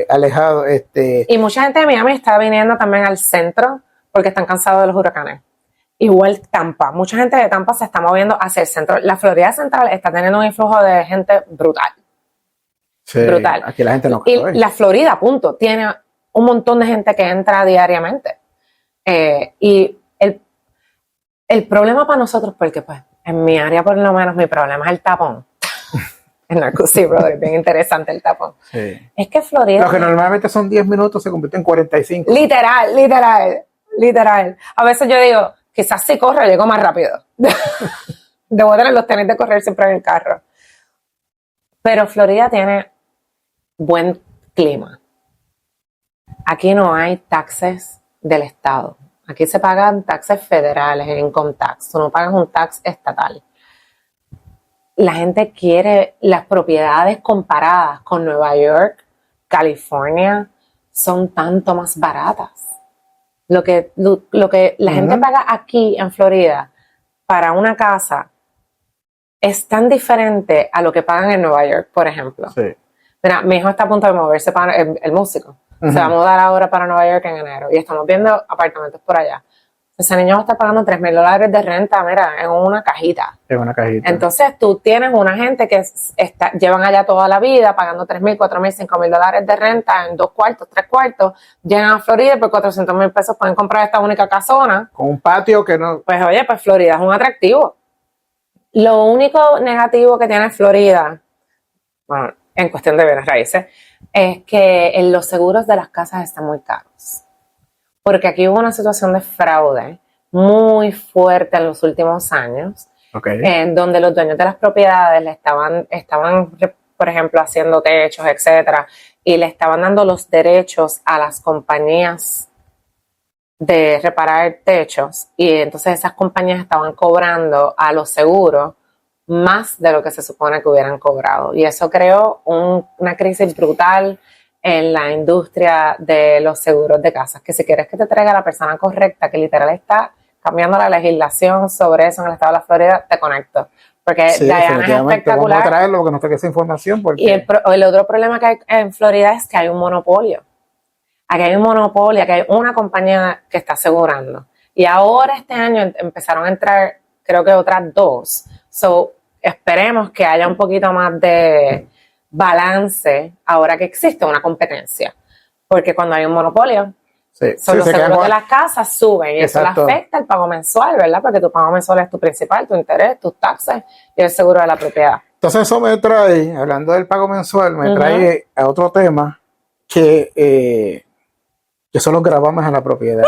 alejados. Y mucha gente de Miami está viniendo también al centro porque están cansados de los huracanes. Igual Tampa, mucha gente de Tampa se está moviendo hacia el centro. La Florida Central está teniendo un influjo de gente brutal. Sí, brutal. Aquí la gente no cae. Y la Florida, punto, tiene un montón de gente que entra diariamente. Y el problema para nosotros, porque pues en mi área por lo menos mi problema es el tapón. En Narcosí, brother, es bien interesante el tapón. Sí. Es que Florida... Lo que normalmente son 10 minutos se convierte en 45. Literal. A veces yo digo, quizás si corro llego más rápido. Debo tener los tenis de correr siempre en el carro. Pero Florida tiene buen clima. Aquí no hay taxes del estado. Aquí se pagan taxes federales, income tax. Tú no pagas un tax estatal. La gente quiere las propiedades comparadas con Nueva York, California, son tanto más baratas. Lo que la gente paga aquí en Florida para una casa es tan diferente a lo que pagan en Nueva York, por ejemplo. Sí. Mira, mi hijo está a punto de moverse para el músico. Ujú. Se va a mudar ahora para Nueva York en enero y estamos viendo apartamentos por allá. Ese niño va a estar pagando $3,000 de renta, mira, en una cajita. Es una cajita. Entonces tú tienes una gente que llevan allá toda la vida pagando $3,000, $4,000, $5,000 de renta en 2 cuartos, 3 cuartos, llegan a Florida y por $400,000 pueden comprar esta única casona. Con un patio que no... Pues oye, pues Florida es un atractivo. Lo único negativo que tiene Florida, bueno, en cuestión de bienes raíces, es que los seguros de las casas están muy caros. Porque aquí hubo una situación de fraude muy fuerte en los últimos años, Okay. en donde los dueños de las propiedades le estaban, por ejemplo, haciendo techos, etcétera, y le estaban dando los derechos a las compañías de reparar techos, y entonces esas compañías estaban cobrando a los seguros más de lo que se supone que hubieran cobrado, y eso creó una crisis brutal en la industria de los seguros de casas, que si quieres que te traiga la persona correcta, que literal está cambiando la legislación sobre eso en el estado de la Florida, te conecto. Porque Sí, Diana es definitivamente. espectacular. Vamos a traerlo porque nos trae esa información. Porque... Y el otro problema que hay en Florida es que hay un monopolio. Aquí hay un monopolio, aquí hay una compañía que está asegurando. Y ahora este año empezaron a entrar, creo que otras 2. So, esperemos que haya un poquito más de balance ahora que existe una competencia. Porque cuando hay un monopolio, sí, los seguros de las casas suben y Exacto. eso le afecta el pago mensual, ¿verdad? Porque tu pago mensual es tu principal, tu interés, tus taxes y el seguro de la propiedad. Entonces eso me trae, hablando del pago mensual, me trae a otro tema que son los gravames a la propiedad.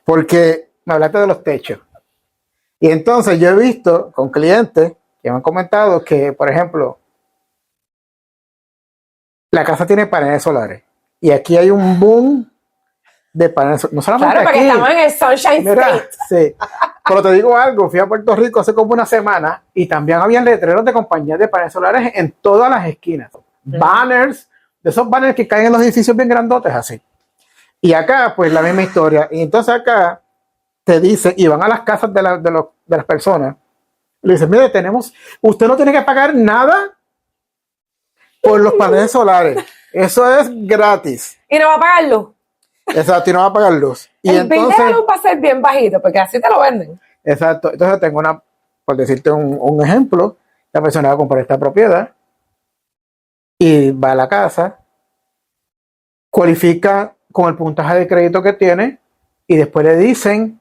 Porque me hablaste de los techos. Y entonces yo he visto con clientes que me han comentado que, por ejemplo, la casa tiene paneles solares. Y aquí hay un boom de paneles solares. No solamente Claro, porque aquí. estamos en el Sunshine Mira, State. sí. Pero te digo algo, fui a Puerto Rico hace como una semana y también había letreros de compañías de paneles solares en todas las esquinas. Banners, de esos banners que caen en los edificios bien grandotes, así. Y acá, pues la misma historia. Y entonces acá te dicen, y van a las casas de las personas, le dicen, mire, usted no tiene que pagar nada por los paneles solares. Eso es gratis. Y no va a pagar luz. Exacto, y no va a pagar luz. Y El bill de la luz va a ser bien bajito, porque así te lo venden. Exacto. Entonces tengo por decirte un ejemplo, la persona va a comprar esta propiedad y va a la casa, cualifica con el puntaje de crédito que tiene y después le dicen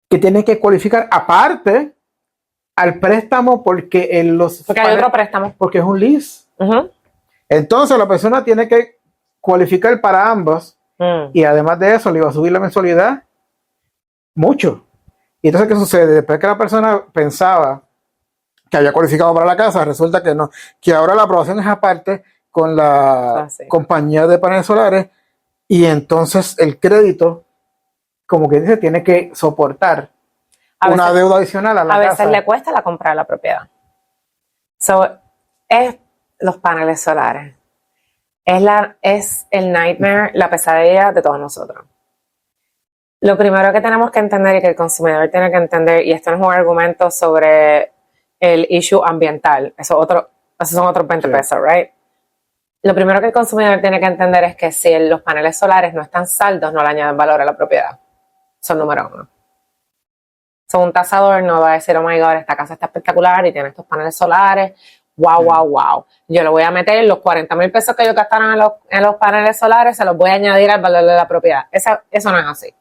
que tiene que cualificar aparte al préstamo porque hay otro préstamo. Porque es un lease. Uh-huh. Entonces la persona tiene que cualificar para ambos y además de eso le iba a subir la mensualidad mucho. Y entonces, ¿qué sucede? Después que la persona pensaba que había cualificado para la casa, resulta que no, que ahora la aprobación es aparte con la compañía de paneles solares y entonces el crédito, como que dice, tiene que soportar una deuda adicional a la casa. A veces le cuesta comprar la propiedad. Es los paneles solares. Es el nightmare, la pesadilla de todos nosotros. Lo primero que tenemos que entender y que el consumidor tiene que entender, y esto no es un argumento sobre el issue ambiental, esos son otros 20 pesos, right? Lo primero que el consumidor tiene que entender es que si los paneles solares no están saldos, no le añaden valor a la propiedad. Eso es número 1. Un tasador no va a decir, oh my God, esta casa está espectacular y tiene estos paneles solares, wow. Yo le voy a meter los $40,000 que ellos gastaron en los paneles solares, se los voy a añadir al valor de la propiedad. Eso no es así.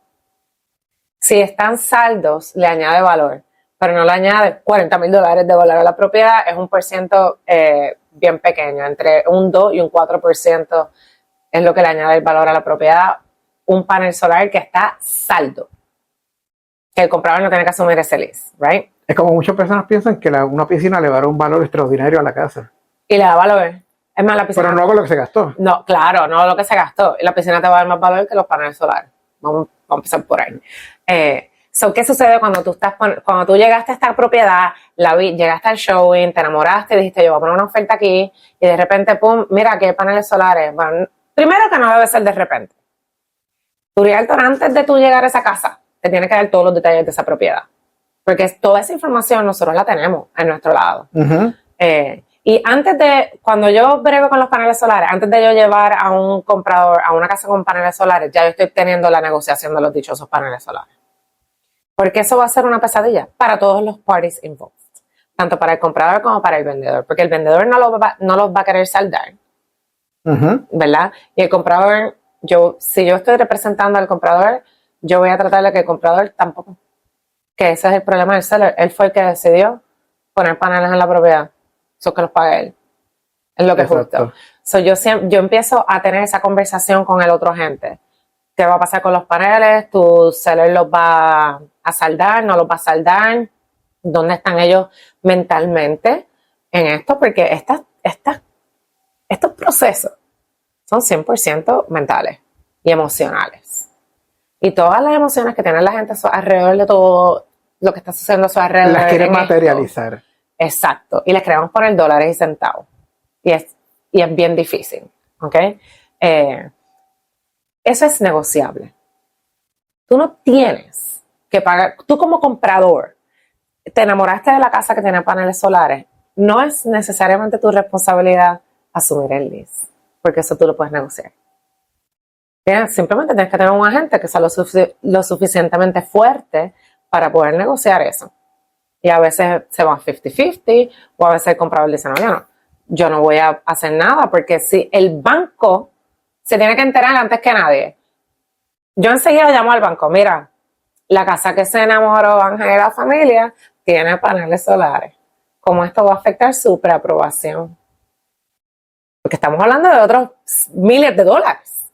Si están saldos, le añade valor, pero no le añade $40,000 de valor a la propiedad. Es un % bien pequeño, entre un 2 y un 4% es lo que le añade el valor a la propiedad. Un panel solar que está saldo, que el comprador no tiene que asumir ese lease, right? Es como muchas personas piensan que una piscina le va a dar un valor extraordinario a la casa. Y le da valor. Es más, la piscina... Pero no con lo que se gastó. No, claro, no lo que se gastó. La piscina te va a dar más valor que los paneles solares. Vamos a empezar por ahí. ¿Qué sucede cuando tú llegaste a esta propiedad, llegaste al showing, te enamoraste, dijiste, yo voy a poner una oferta aquí, y de repente, pum, mira, aquí hay paneles solares? Bueno, primero que no debe ser de repente. Tu realtor, antes de tú llegar a esa casa, te tiene que dar todos los detalles de esa propiedad. Porque toda esa información nosotros la tenemos en nuestro lado. Uh-huh. Y cuando yo brego con los paneles solares, antes de yo llevar a un comprador a una casa con paneles solares, ya yo estoy teniendo la negociación de los dichosos paneles solares. Porque eso va a ser una pesadilla para todos los parties involved, tanto para el comprador como para el vendedor, porque el vendedor no los va a querer saldar, ¿verdad? Y el comprador, si yo estoy representando al comprador, yo voy a tratar de que el comprador tampoco, que ese es el problema del seller. Él fue el que decidió poner paneles en la propiedad, eso que los pague él, es lo que es justo. So, yo empiezo a tener esa conversación con el otro agente. ¿Qué va a pasar con los paneles? ¿Tu seller los va a saldar? ¿No los va a saldar? ¿Dónde están ellos mentalmente en esto? Porque estos procesos son 100% mentales y emocionales. Y todas las emociones que tiene la gente alrededor de todo lo que está sucediendo a su alrededor. Las quieren materializar. Exacto. Y les queremos poner dólares y centavos. Y es bien difícil. ¿Ok? Eso es negociable. Tú no tienes que pagar. Tú como comprador, te enamoraste de la casa que tiene paneles solares. No es necesariamente tu responsabilidad asumir el lease, porque eso tú lo puedes negociar. Simplemente tienes que tener un agente que sea lo suficientemente fuerte para poder negociar eso. Y a veces se van 50-50, o a veces el comprador dice, no, yo no voy a hacer nada, porque si el banco se tiene que enterar antes que nadie. Yo enseguida llamo al banco, mira, la casa que se enamoró Ángel y la familia tiene paneles solares. ¿Cómo esto va a afectar su preaprobación? Porque estamos hablando de otros miles de dólares.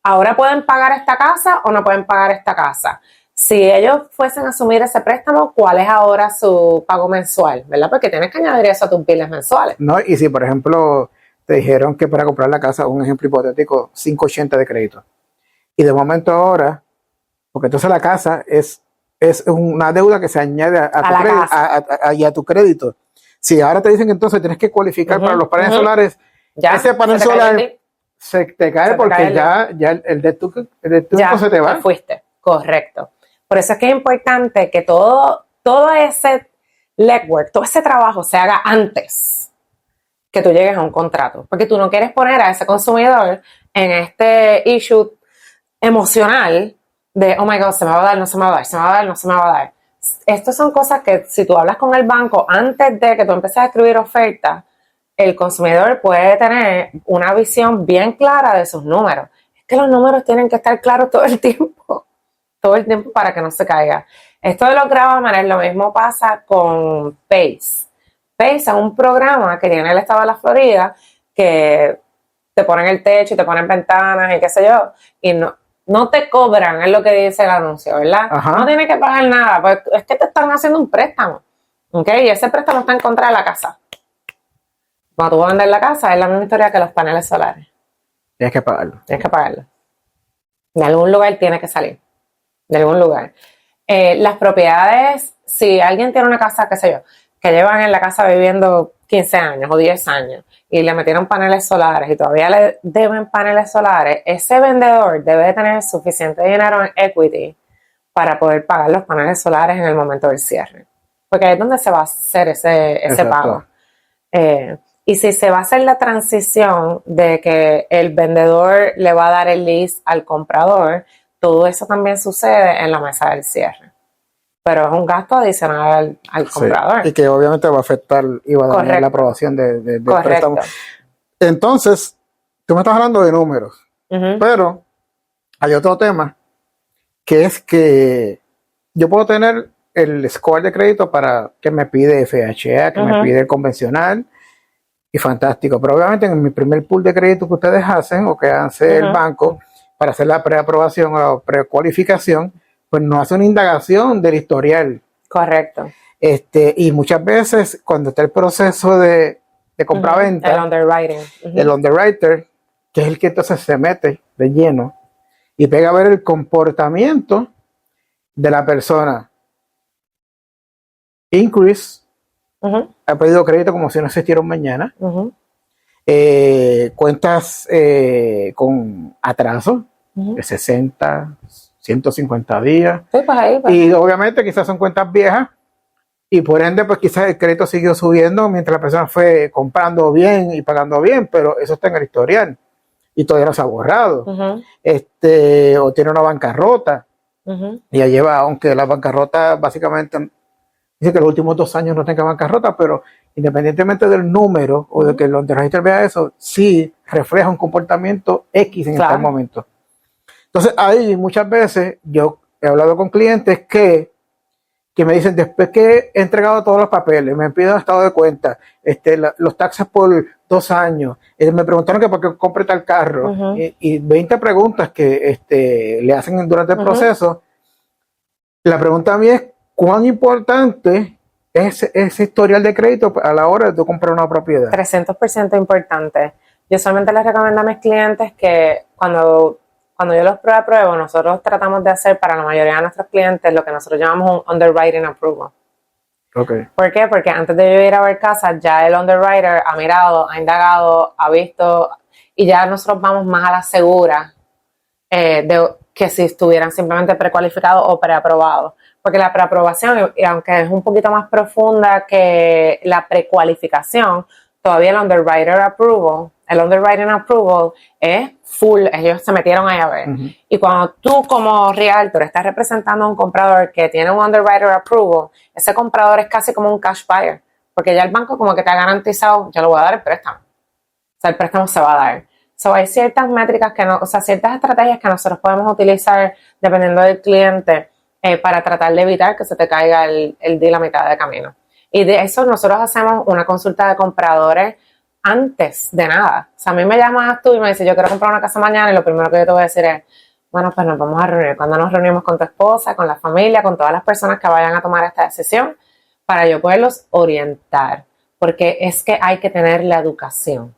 Ahora pueden pagar esta casa o no pueden pagar esta casa. Si ellos fuesen a asumir ese préstamo, ¿cuál es ahora su pago mensual? ¿Verdad? Porque tienes que añadir eso a tus biles mensuales. No, y si por ejemplo te dijeron que para comprar la casa, un ejemplo hipotético, 580 de crédito. Y de momento ahora, porque entonces la casa es una deuda que se añade a tu crédito. Si ahora te dicen que entonces tienes que cualificar para los paneles solares, ya, ese panel solar se te cae porque ya el de tu se te va. Te fuiste, correcto. Por eso es que es importante que todo ese legwork, todo ese trabajo se haga antes que tú llegues a un contrato, porque tú no quieres poner a ese consumidor en este issue emocional de, oh my God, se me va a dar, no se me va a dar, se me va a dar, no se me va a dar. Estas son cosas que si tú hablas con el banco antes de que tú empieces a escribir ofertas, el consumidor puede tener una visión bien clara de sus números. Es que los números tienen que estar claros todo el tiempo para que no se caiga. Esto de los gravámenes, lo mismo pasa con PACE. PACE es un programa que tiene el estado de la Florida que te ponen el techo y te ponen ventanas y qué sé yo, y no te cobran, es lo que dice el anuncio, ¿verdad? Ajá. No tienes que pagar nada, pues es que te están haciendo un préstamo, ¿ok? Y ese préstamo está en contra de la casa. Cuando tú vas a vender la casa, es la misma historia que los paneles solares. Tienes que pagarlo. Tienes que pagarlo. De algún lugar tiene que salir. De algún lugar. Las propiedades, si alguien tiene una casa, qué sé yo, que llevan en la casa viviendo 15 años o 10 años y le metieron paneles solares y todavía le deben paneles solares, ese vendedor debe tener suficiente dinero en equity para poder pagar los paneles solares en el momento del cierre. Porque ahí es donde se va a hacer ese pago. Y si se va a hacer la transición de que el vendedor le va a dar el lease al comprador, todo eso también sucede en la mesa del cierre. Pero es un gasto adicional al comprador. Sí, y que obviamente va a afectar y va a dañar la aprobación del préstamo. Entonces, tú me estás hablando de números, pero hay otro tema, que es que yo puedo tener el score de crédito para que me pide FHA, que me pide el convencional, y fantástico. Pero obviamente en mi primer pool de crédito que ustedes hacen, o que hace el banco, para hacer la preaprobación o la precualificación, pues no hace una indagación del historial. Correcto. Y muchas veces cuando está el proceso de compra-venta, el underwriting, el underwriter, que es el que entonces se mete de lleno y pega a ver el comportamiento de la persona. Increase, ha pedido crédito como si no existiera un mañana. Cuentas con atraso de 60, 150 días. Sí, pues ahí, pues. Y obviamente quizás son cuentas viejas y por ende, pues quizás el crédito siguió subiendo mientras la persona fue comprando bien y pagando bien, pero eso está en el historial y todavía no se ha borrado. O tiene una bancarrota. Y ya lleva, aunque la bancarrota básicamente dice que los últimos 2 años no tenga bancarrota, pero independientemente del número o de que el underwriter vea eso, sí refleja un comportamiento X en este momento. Entonces, ahí muchas veces yo he hablado con clientes que me dicen, después que he entregado todos los papeles, me piden estado de cuenta, los taxes por 2 años, me preguntaron que por qué compré tal carro, y 20 preguntas que le hacen durante el proceso. La pregunta a mí es, ¿cuán importante es ese historial de crédito a la hora de comprar una propiedad? 300% importante. Yo solamente les recomiendo a mis clientes que cuando yo los apruebo, nosotros tratamos de hacer para la mayoría de nuestros clientes lo que nosotros llamamos un underwriting approval. Okay. ¿Por qué? Porque antes de yo ir a ver casa, ya el underwriter ha mirado, ha indagado, ha visto, y ya nosotros vamos más a la segura de que si estuvieran simplemente precualificados o preaprobados. Porque la preaprobación, aunque es un poquito más profunda que la precualificación, todavía el underwriting approval es full, ellos se metieron ahí a ver. Y cuando tú como realtor estás representando a un comprador que tiene un underwriter approval, ese comprador es casi como un cash buyer, porque ya el banco como que te ha garantizado, yo le voy a dar el préstamo. O sea, el préstamo se va a dar. So, hay ciertas métricas ciertas estrategias que nosotros podemos utilizar dependiendo del cliente para tratar de evitar que se te caiga el deal a mitad de camino. Y de eso nosotros hacemos una consulta de compradores antes de nada. O sea, a mí me llamas tú y me dices, yo quiero comprar una casa mañana, y lo primero que yo te voy a decir es, bueno, pues nos vamos a reunir. Cuando nos reunimos con tu esposa, con la familia, con todas las personas que vayan a tomar esta decisión, para yo poderlos orientar. Porque es que hay que tener la educación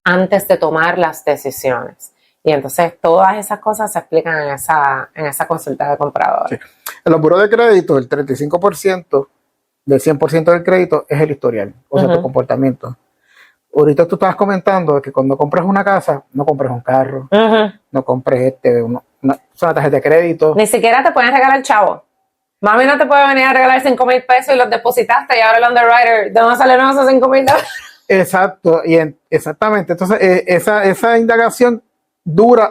antes de tomar las decisiones. Y entonces todas esas cosas se explican en esa consulta de compradores. Sí. En los buros de crédito, el 35% del 100% del crédito es el historial, o sea, tu comportamiento. Ahorita tú estabas comentando que cuando compras una casa, no compres un carro, no compres una tarjeta de crédito. Ni siquiera te pueden regalar chavo. Mami no te puede venir a regalar 5,000 pesos y los depositaste y ahora el underwriter, ¿de dónde salieron esos 5,000 dólares? Exacto, exactamente. Entonces, esa indagación dura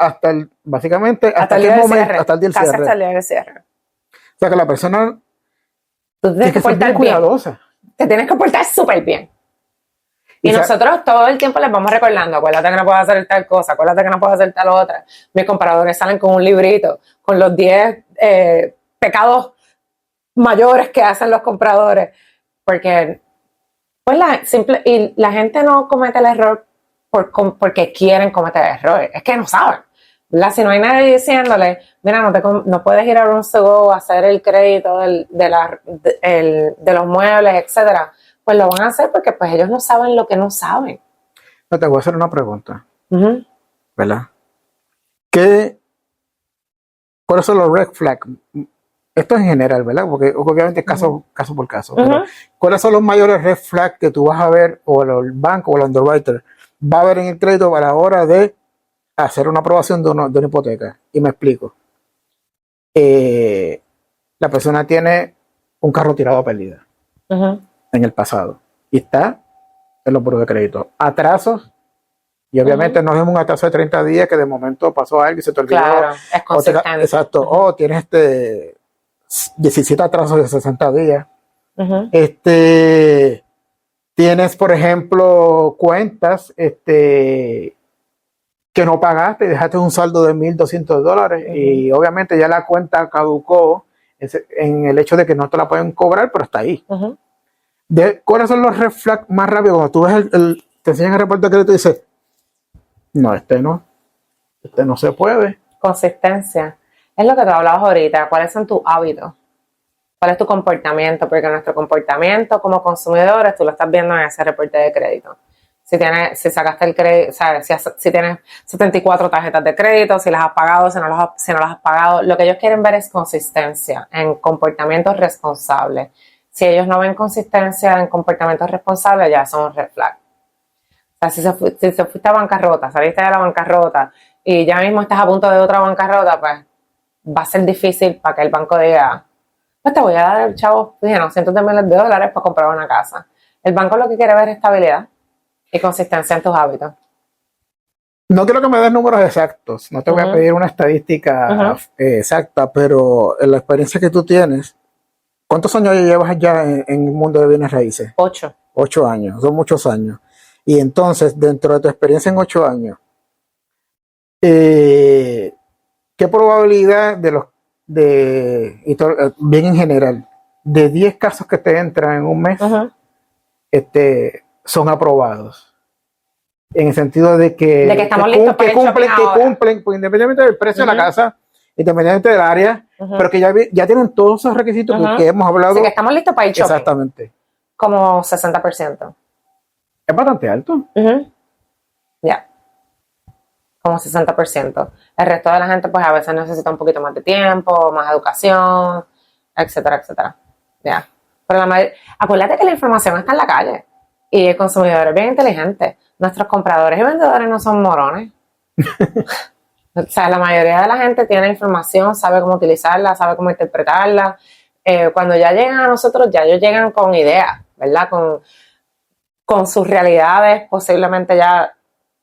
básicamente hasta el día del cierre. Hasta el día del cierre. O sea que la persona tiene que ser bien cuidadosa. Te tienes que portar súper bien. Y nosotros todo el tiempo les vamos recordando, acuérdate que no puedes hacer tal cosa, acuérdate que no puedes hacer tal otra. Mis compradores salen con un librito, con los 10 pecados mayores que hacen los compradores. Porque pues la gente no comete el error porque quieren cometer el error, es que no saben. ¿Verdad? Si no hay nadie diciéndole, mira, no puedes ir a Rooms to Go a hacer el crédito de los muebles, etcétera, pues lo van a hacer porque pues ellos no saben lo que no saben. No, te voy a hacer una pregunta, ¿verdad? ¿Cuáles son los red flags? Esto en general, ¿verdad? Porque obviamente es caso por caso. Pero ¿cuáles son los mayores red flags que tú vas a ver, o el banco o el underwriter va a ver en el crédito a la hora de hacer una aprobación de una hipoteca? Y me explico. La persona tiene un carro tirado a pérdida en el pasado y está en los buros de crédito. Atrasos, y obviamente no es un atraso de 30 días que de momento pasó algo y se te olvidó. Claro, es consistente. Exacto. O tienes 17 atrasos de 60 días. Tienes, por ejemplo, cuentas que no pagaste y dejaste un saldo de $1,200 y obviamente ya la cuenta caducó en el hecho de que no te la pueden cobrar, pero está ahí. ¿Cuáles son los red flags más rápidos? Cuando tú ves te enseñan el reporte de crédito y dices, no, este no se puede. Consistencia. Es lo que tú hablabas ahorita. ¿Cuáles son tus hábitos? ¿Cuál es tu comportamiento? Porque nuestro comportamiento como consumidores, tú lo estás viendo en ese reporte de crédito. Si sacaste el crédito, ¿sabes? Si tienes 74 tarjetas de crédito, si las has pagado, si no las has pagado. Lo que ellos quieren ver es consistencia en comportamientos responsables. Si ellos no ven consistencia en comportamientos responsables, ya son un red flag. O sea, si se fuiste a bancarrota, saliste de la bancarrota y ya mismo estás a punto de otra bancarrota, pues va a ser difícil para que el banco diga, pues te voy a dar, chavo, cientos de miles de dólares para comprar una casa. El banco lo que quiere ver es estabilidad y consistencia en tus hábitos. No quiero que me des números exactos, no te voy a pedir una estadística exacta, pero en la experiencia que tú tienes, ¿cuántos años llevas ya en el mundo de bienes raíces? 8. 8 años, son muchos años. Y entonces, dentro de tu experiencia en 8 años, ¿qué probabilidad bien en general, de 10 casos que te entran en un mes, son aprobados? En el sentido de que estamos listos para cumplen, pues, independientemente del precio de la casa, independientemente del área, pero que ya tienen todos esos requisitos que hemos hablado. Así que estamos listos para ir shopping. Exactamente. Como 60%. Es bastante alto. Ya. Como 60%. El resto de la gente, pues a veces necesita un poquito más de tiempo, más educación, etcétera, etcétera. Ya. Pero acuérdate que la información está en la calle y el consumidor es bien inteligente. Nuestros compradores y vendedores no son morones. O sea, la mayoría de la gente tiene información, sabe cómo utilizarla, sabe cómo interpretarla. Cuando ya llegan a nosotros, ya ellos llegan con ideas, ¿verdad? Con sus realidades posiblemente ya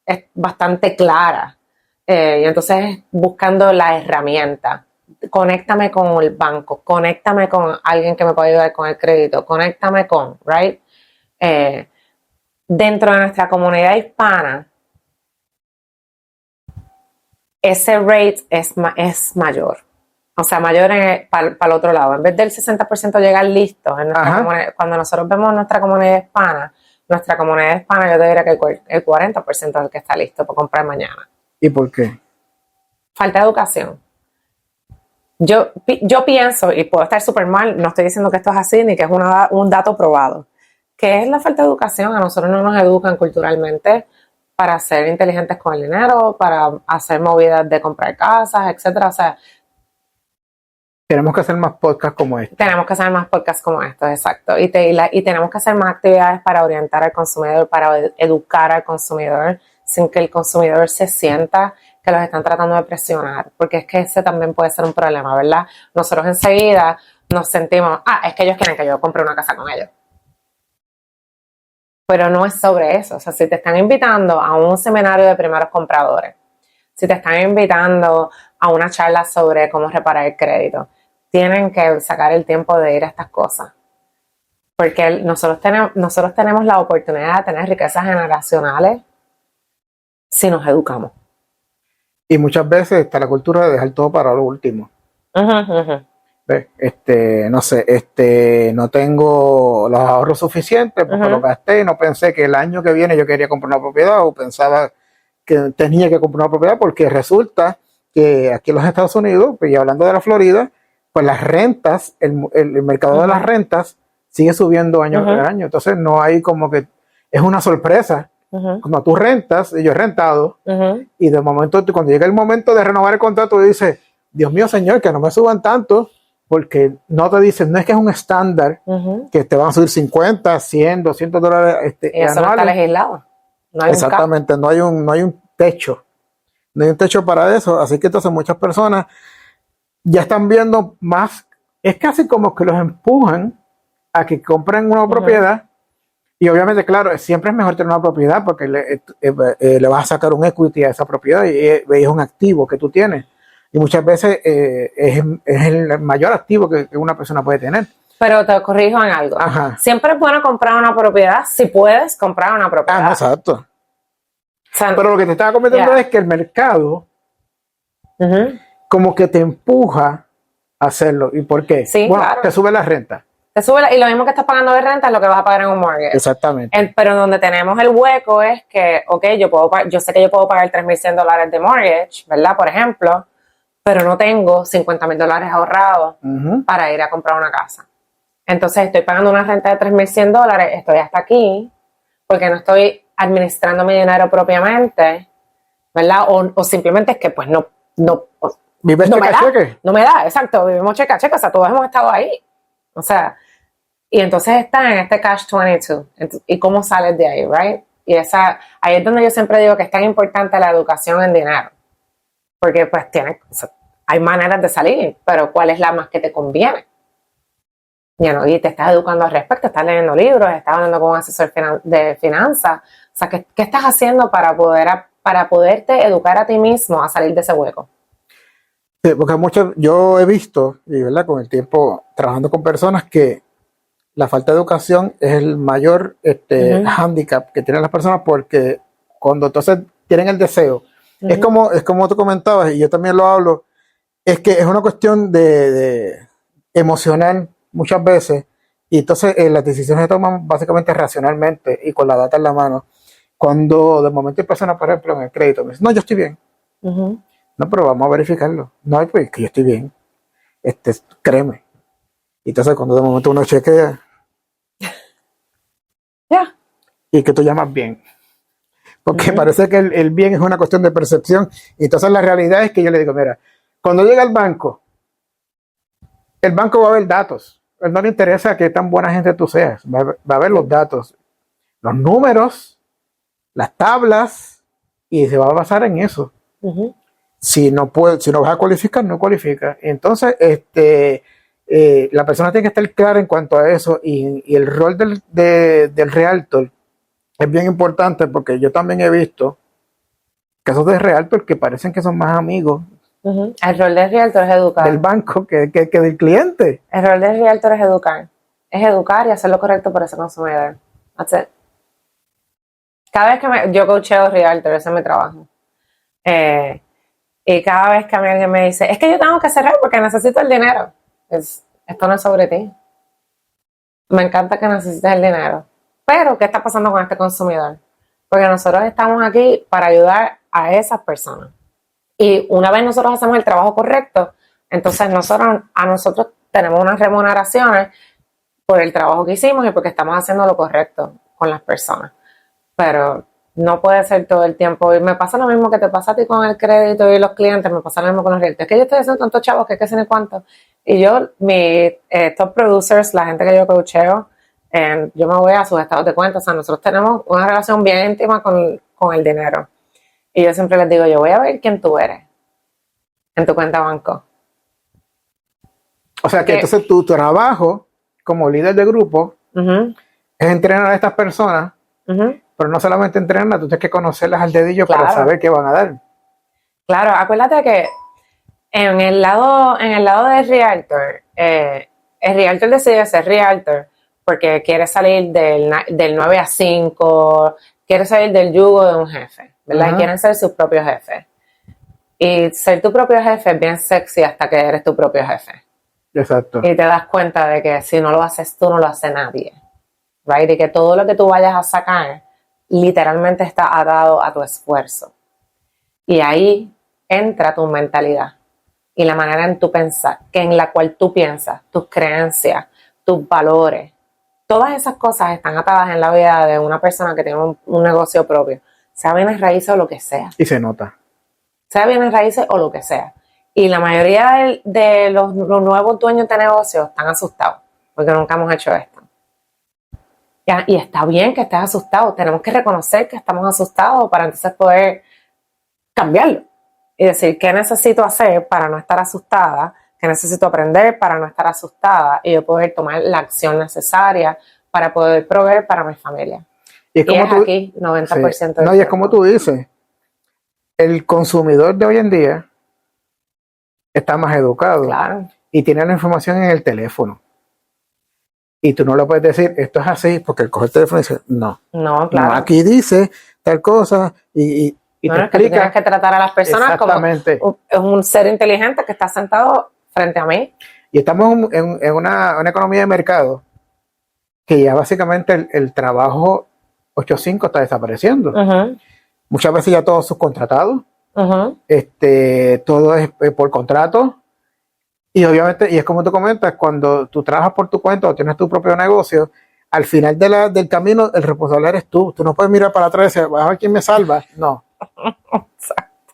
es bastante clara. Y entonces buscando la herramienta. Conéctame con el banco, conéctame con alguien que me pueda ayudar con el crédito, conéctame con, right? Dentro de nuestra comunidad hispana, ese rate es mayor. O sea, mayor para el otro lado. En vez del 60% llegar listos en nuestra comunidad, cuando nosotros vemos nuestra comunidad hispana, yo te diría que el 40% es el que está listo para comprar mañana. ¿Y por qué? Falta de educación. Yo pienso, y puedo estar súper mal, no estoy diciendo que esto es así, ni que es un dato probado, que es la falta de educación. A nosotros no nos educan culturalmente para ser inteligentes con el dinero, para hacer movidas de comprar casas, etcétera. O sea, tenemos que hacer más podcasts como este. Tenemos que hacer más podcasts como estos, exacto. Y tenemos que hacer más actividades para orientar al consumidor, para educar al consumidor, sin que el consumidor se sienta que los están tratando de presionar, porque es que ese también puede ser un problema, ¿verdad? Nosotros enseguida nos sentimos, es que ellos quieren que yo compre una casa con ellos. Pero no es sobre eso. O sea, si te están invitando a un seminario de primeros compradores, si te están invitando a una charla sobre cómo reparar el crédito, tienen que sacar el tiempo de ir a estas cosas. Porque nosotros tenemos la oportunidad de tener riquezas generacionales si nos educamos. Y muchas veces está la cultura de dejar todo para lo último. No sé, no tengo los ahorros suficientes porque lo gasté, no pensé que el año que viene yo quería comprar una propiedad o pensaba que tenía que comprar una propiedad, porque resulta que aquí en los Estados Unidos, pues, y hablando de la Florida, pues las rentas, el mercado de las rentas sigue subiendo año tras año. Entonces no hay como que, es una sorpresa. Cuando tú rentas, y yo he rentado, y de momento, cuando llega el momento de renovar el contrato, dices, Dios mío, señor, que no me suban tanto, porque no te dicen, no es que es un estándar que te van a subir 50, 100, $200 y eso no está legislado. No hay exactamente, no hay un techo. No hay un techo para eso. Así que entonces muchas personas ya están viendo más, es casi como que los empujan a que compren una propiedad. Y obviamente, claro, siempre es mejor tener una propiedad porque le vas a sacar un equity a esa propiedad y es un activo que tú tienes. Y muchas veces es el mayor activo que una persona puede tener. Pero te corrijo en algo. Siempre es bueno comprar una propiedad si puedes comprar una propiedad. No, exacto. O sea, pero lo que te estaba comentando es que el mercado como que te empuja a hacerlo. ¿Y por qué? Sí, bueno, claro. Te sube la renta. Y lo mismo que estás pagando de renta es lo que vas a pagar en un mortgage. Exactamente. Pero donde tenemos el hueco es que, yo sé que yo puedo pagar $3,100 de mortgage, ¿verdad? Por ejemplo, pero no tengo $50,000 ahorrados para ir a comprar una casa. Entonces estoy pagando una renta de $3,100, estoy hasta aquí, porque no estoy administrando mi dinero propiamente, ¿verdad? O simplemente es que pues no ¿Vives cheque a cheque? No me da, exacto, vivimos cheque a cheque, o sea, todos hemos estado ahí. O sea, y entonces está en este catch-22. ¿Y cómo sales de ahí, right? Y ahí es donde yo siempre digo que es tan importante la educación en dinero. Porque pues hay maneras de salir, pero ¿cuál es la más que te conviene? Y te estás educando al respecto, estás leyendo libros, estás hablando con un asesor de finanzas. O sea, ¿qué estás haciendo para poderte educar a ti mismo a salir de ese hueco? Sí, porque yo he visto, y verdad, con el tiempo trabajando con personas, que la falta de educación es el mayor hándicap que tienen las personas, porque cuando entonces tienen el deseo, es como tú comentabas, y yo también lo hablo, es que es una cuestión de emocional muchas veces, y entonces las decisiones se toman básicamente racionalmente y con la data en la mano. Cuando de momento hay personas, por ejemplo, en el crédito, me dicen, no, yo estoy bien. No, pero vamos a verificarlo. No, pues que yo estoy bien. Créeme. Y entonces cuando de momento uno chequea, Ya. y que tú llamas bien. Porque parece que el bien es una cuestión de percepción. Y entonces la realidad es que yo le digo, mira, cuando llega al banco, el banco va a ver datos. A él no le interesa qué tan buena gente tú seas. Va a ver los datos, los números, las tablas, y se va a basar en eso. Si no vas a cualificar, no cualifica. Entonces, la persona tiene que estar clara en cuanto a eso, y el rol del realtor es bien importante, porque yo también he visto casos de realtor que parecen que son más amigos El rol del realtor es educar. del banco que del cliente. El rol del realtor es educar. Es educar y hacer lo correcto por ese consumidor. That's it. Cada vez que yo coacheo realtor, ese es mi trabajo. Y cada vez que alguien me dice, es que yo tengo que cerrar porque necesito el dinero. Esto no es sobre ti. Me encanta que necesites el dinero. Pero, ¿qué está pasando con este consumidor? Porque nosotros estamos aquí para ayudar a esas personas. Y una vez nosotros hacemos el trabajo correcto, entonces a nosotros tenemos unas remuneraciones por el trabajo que hicimos y porque estamos haciendo lo correcto con las personas. Pero no puede ser todo el tiempo. Y me pasa lo mismo que te pasa a ti con el crédito y los clientes, me pasa lo mismo con los clientes. Es que yo estoy haciendo tantos chavos que sé ni cuánto. Y yo, mis top producers, la gente que yo coacheo, yo me voy a sus estados de cuenta. O sea, nosotros tenemos una relación bien íntima con el dinero. Y yo siempre les digo, yo voy a ver quién tú eres en tu cuenta banco. O sea que entonces tu trabajo como líder de grupo es entrenar a estas personas, pero no solamente entrenarlas, tú tienes que conocerlas al dedillo para saber qué van a dar. Claro, acuérdate que en el lado del realtor, el realtor decide ser realtor porque quiere salir del 9 a 5, quiere salir del yugo de un jefe, ¿verdad? Y quieren ser sus propios jefes. Y ser tu propio jefe es bien sexy hasta que eres tu propio jefe. Exacto. Y te das cuenta de que si no lo haces tú, no lo hace nadie. Right? Y que todo lo que tú vayas a sacar literalmente está atado a tu esfuerzo. Y ahí entra tu mentalidad y la manera en tu pensar, que en la cual tú piensas, tus creencias, tus valores. Todas esas cosas están atadas en la vida de una persona que tiene un negocio propio, sea bienes raíces o lo que sea. Y se nota. Sea bienes raíces o lo que sea. Y la mayoría de los nuevos dueños de negocios están asustados porque nunca hemos hecho esto. Y está bien que estés asustado. Tenemos que reconocer que estamos asustados para entonces poder cambiarlo. Y decir, ¿qué necesito hacer para no estar asustada? ¿Qué necesito aprender para no estar asustada? Y yo poder tomar la acción necesaria para poder proveer para mi familia. Y es aquí 90% del y es como tú dices, el consumidor de hoy en día está más educado. Claro. Y tiene la información en el teléfono. Y tú no le puedes decir, esto es así, porque él coge el teléfono y dice, no. No, claro. No, aquí dice tal cosa y te explica. Que tú tienes que tratar a las personas como un ser inteligente que está sentado frente a mí. Y estamos en una economía de mercado que ya básicamente el trabajo 8-5 está desapareciendo. Muchas veces ya todos subcontratados. Todo es por contrato. Y obviamente, y es como tú comentas, cuando tú trabajas por tu cuenta o tienes tu propio negocio, al final del camino el responsable eres tú. Tú no puedes mirar para atrás y decir, a ver quién me salva. No.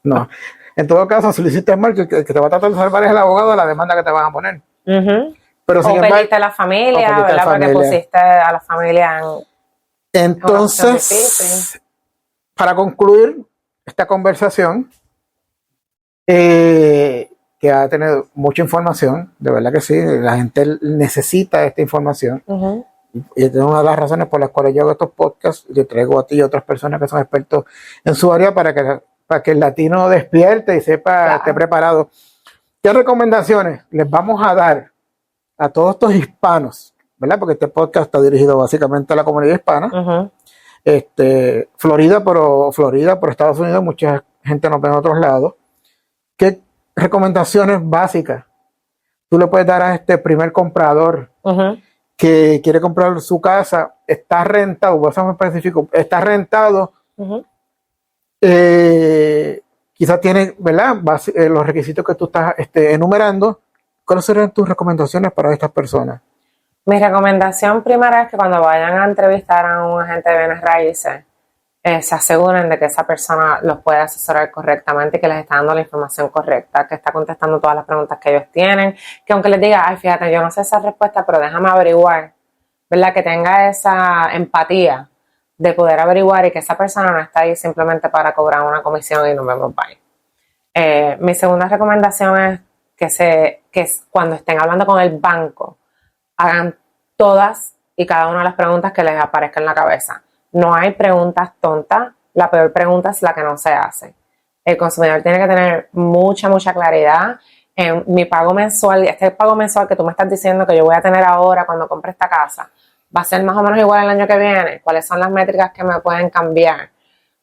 No. En todo caso, si lo hiciste mal, que te va a tratar de salvar es el abogado de la demanda que te van a poner. Pero o pediste a la familia, ¿verdad? Porque pusiste a la familia en... Entonces, para concluir esta conversación, que ha tenido mucha información, de verdad que sí, la gente necesita esta información. Y es una de las razones por las cuales yo hago estos podcasts y te traigo a ti y a otras personas que son expertos en su área para que el latino despierte y sepa, esté preparado. ¿Qué recomendaciones les vamos a dar a todos estos hispanos? ¿Verdad? Porque este podcast está dirigido básicamente a la comunidad hispana. Florida, por Estados Unidos, mucha gente nos ve en otros lados. ¿Qué recomendaciones básicas tú le puedes dar a este primer comprador que quiere comprar su casa? Está rentado, voy a ser muy específico, está rentado, quizás tiene, ¿verdad? Los requisitos que tú estás enumerando. ¿Cuáles serían tus recomendaciones para estas personas? Mi recomendación primera es que cuando vayan a entrevistar a un agente de bienes raíces, se aseguren de que esa persona los puede asesorar correctamente y que les está dando la información correcta, que está contestando todas las preguntas que ellos tienen, que aunque les diga, ay, fíjate, yo no sé esa respuesta, pero déjame averiguar, ¿verdad? Que tenga esa empatía de poder averiguar y que esa persona no está ahí simplemente para cobrar una comisión y nos vemos bye. Mi segunda recomendación es que cuando estén hablando con el banco, hagan todas y cada una de las preguntas que les aparezca en la cabeza. No hay preguntas tontas, la peor pregunta es la que no se hace. El consumidor tiene que tener mucha claridad en mi pago mensual, este pago mensual que tú me estás diciendo que yo voy a tener ahora cuando compre esta casa, va a ser más o menos igual el año que viene. ¿Cuáles son las métricas que me pueden cambiar?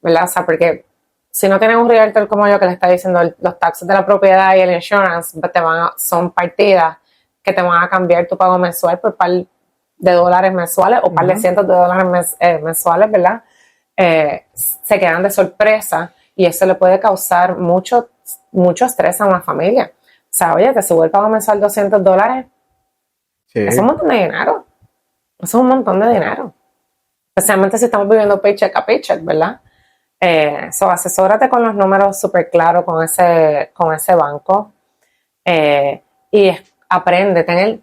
¿Verdad? O sea, porque si no tienes un realtor como yo que le está diciendo los taxes de la propiedad y el insurance son partidas que te van a cambiar tu pago mensual por par de dólares mensuales o par de cientos de dólares mensuales, ¿verdad? Se quedan de sorpresa y eso le puede causar mucho estrés a una familia. O sea, oye, te subo el pago mensual $200. Sí. Eso es un montón de dinero. Eso es un montón de dinero. Especialmente si estamos viviendo paycheck a paycheck, ¿verdad? Asesórate con los números súper claros con ese banco. Y aprende, ten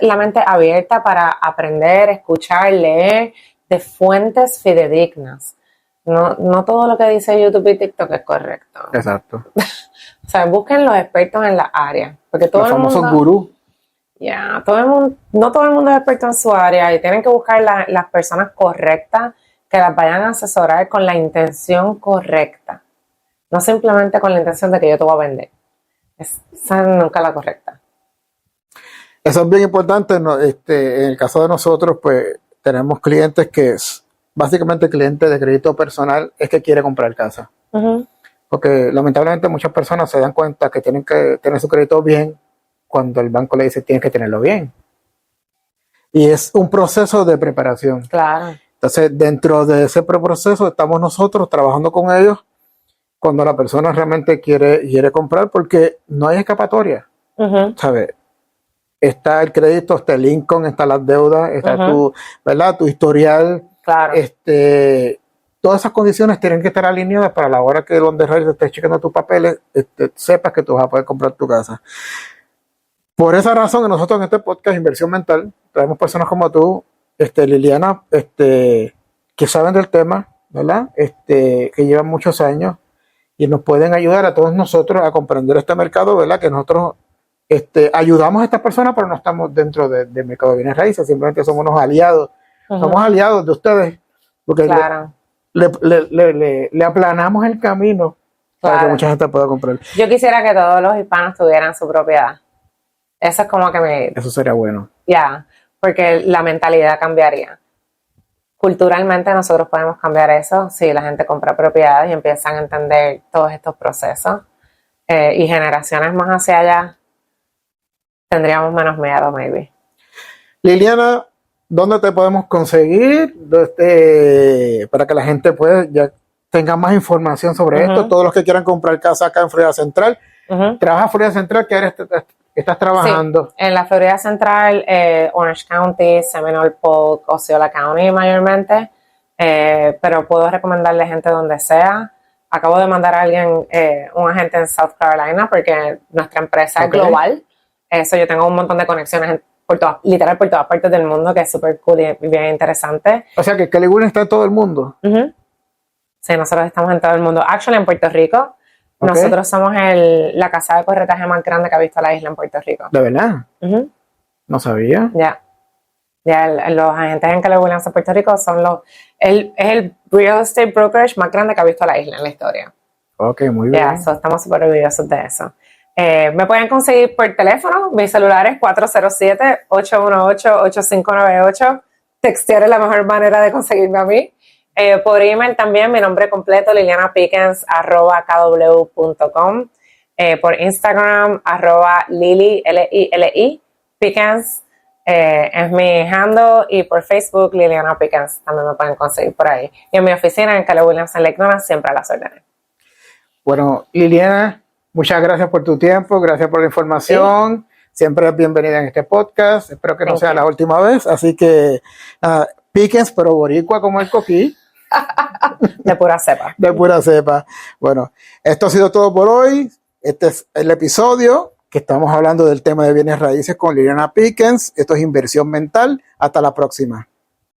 la mente abierta para aprender, escuchar, leer de fuentes fidedignas. No todo lo que dice YouTube y TikTok es correcto. Exacto. O sea, busquen los expertos en la área. Porque todo los el mundo... famosos gurús. No todo el mundo es experto en su área y tienen que buscar las personas correctas que las vayan a asesorar con la intención correcta. No simplemente con la intención de que yo te voy a vender. Esa es nunca la correcta. Eso es bien importante. En el caso de nosotros, pues tenemos clientes que básicamente cliente de crédito personal es que quiere comprar casa. Porque lamentablemente muchas personas se dan cuenta que tienen que tener su crédito bien cuando el banco le dice tienes que tenerlo bien. Y es un proceso de preparación. Claro. Entonces, dentro de ese proceso estamos nosotros trabajando con ellos cuando la persona realmente quiere comprar, porque no hay escapatoria. ¿Sabes? Está el crédito, está el income, está las deudas, está tu historial. Claro. Todas esas condiciones tienen que estar alineadas para la hora que el underwriter esté chequeando tus papeles, sepas que tú vas a poder comprar tu casa. Por esa razón, nosotros en este podcast Inversión Mental traemos personas como tú, Liliana, que saben del tema, ¿verdad? Que llevan muchos años y nos pueden ayudar a todos nosotros a comprender este mercado, ¿verdad? Que nosotros ayudamos a estas personas, pero no estamos dentro del mercado de bienes raíces, simplemente somos unos aliados. Somos aliados de ustedes, porque claro. le aplanamos el camino para que mucha gente pueda comprar. Yo quisiera que todos los hispanos tuvieran su propiedad. Eso es como que Eso sería bueno. Porque la mentalidad cambiaría. Culturalmente nosotros podemos cambiar eso si la gente compra propiedades y empiezan a entender todos estos procesos. Y generaciones más hacia allá tendríamos menos miedo, maybe. Liliana, ¿dónde te podemos conseguir? Para que la gente ya tenga más información sobre esto. Todos los que quieran comprar casa acá en Florida Central. Trabaja en Florida Central, ¿qué estás trabajando? Sí, en la Florida Central, Orange County, Seminole, Polk, Osceola County mayormente. Pero puedo recomendarle gente donde sea. Acabo de mandar a alguien, un agente en South Carolina, porque nuestra empresa es global. Eso yo tengo un montón de conexiones literal por todas partes del mundo, que es súper cool y bien interesante. O sea que California está en todo el mundo. Sí, nosotros estamos en todo el mundo. Actually, en Puerto Rico Ok. Nosotros somos la casa de corretaje más grande que ha visto la isla en Puerto Rico. ¿De verdad? Ujú. No sabía. Ya. Los agentes en Keller Williams en Puerto Rico es el real estate brokerage más grande que ha visto la isla en la historia. Ok, muy bien. Estamos súper orgullosos de eso. Me pueden conseguir por teléfono. Mi celular es 407-818-8598. Textear es la mejor manera de conseguirme a mí. Por email también, mi nombre completo, lilianapickens@kw.com. Por Instagram, @lili, Lili, Pickens, es mi handle. Y por Facebook, Liliana Pickens, también me pueden conseguir por ahí. Y en mi oficina, en Keller Williams en Lake Nona, siempre a las órdenes. Bueno, Liliana, muchas gracias por tu tiempo, gracias por la información. Siempre es bienvenida en este podcast. Espero que no Thank sea you. la última vez. Así que, Pickens, pero boricua como el coquí, De pura cepa. de pura cepa. Bueno, esto ha sido todo por hoy. Este es el episodio que estamos hablando del tema de bienes raíces con Liliana Pickens. Esto es Inversión Mental. Hasta la próxima.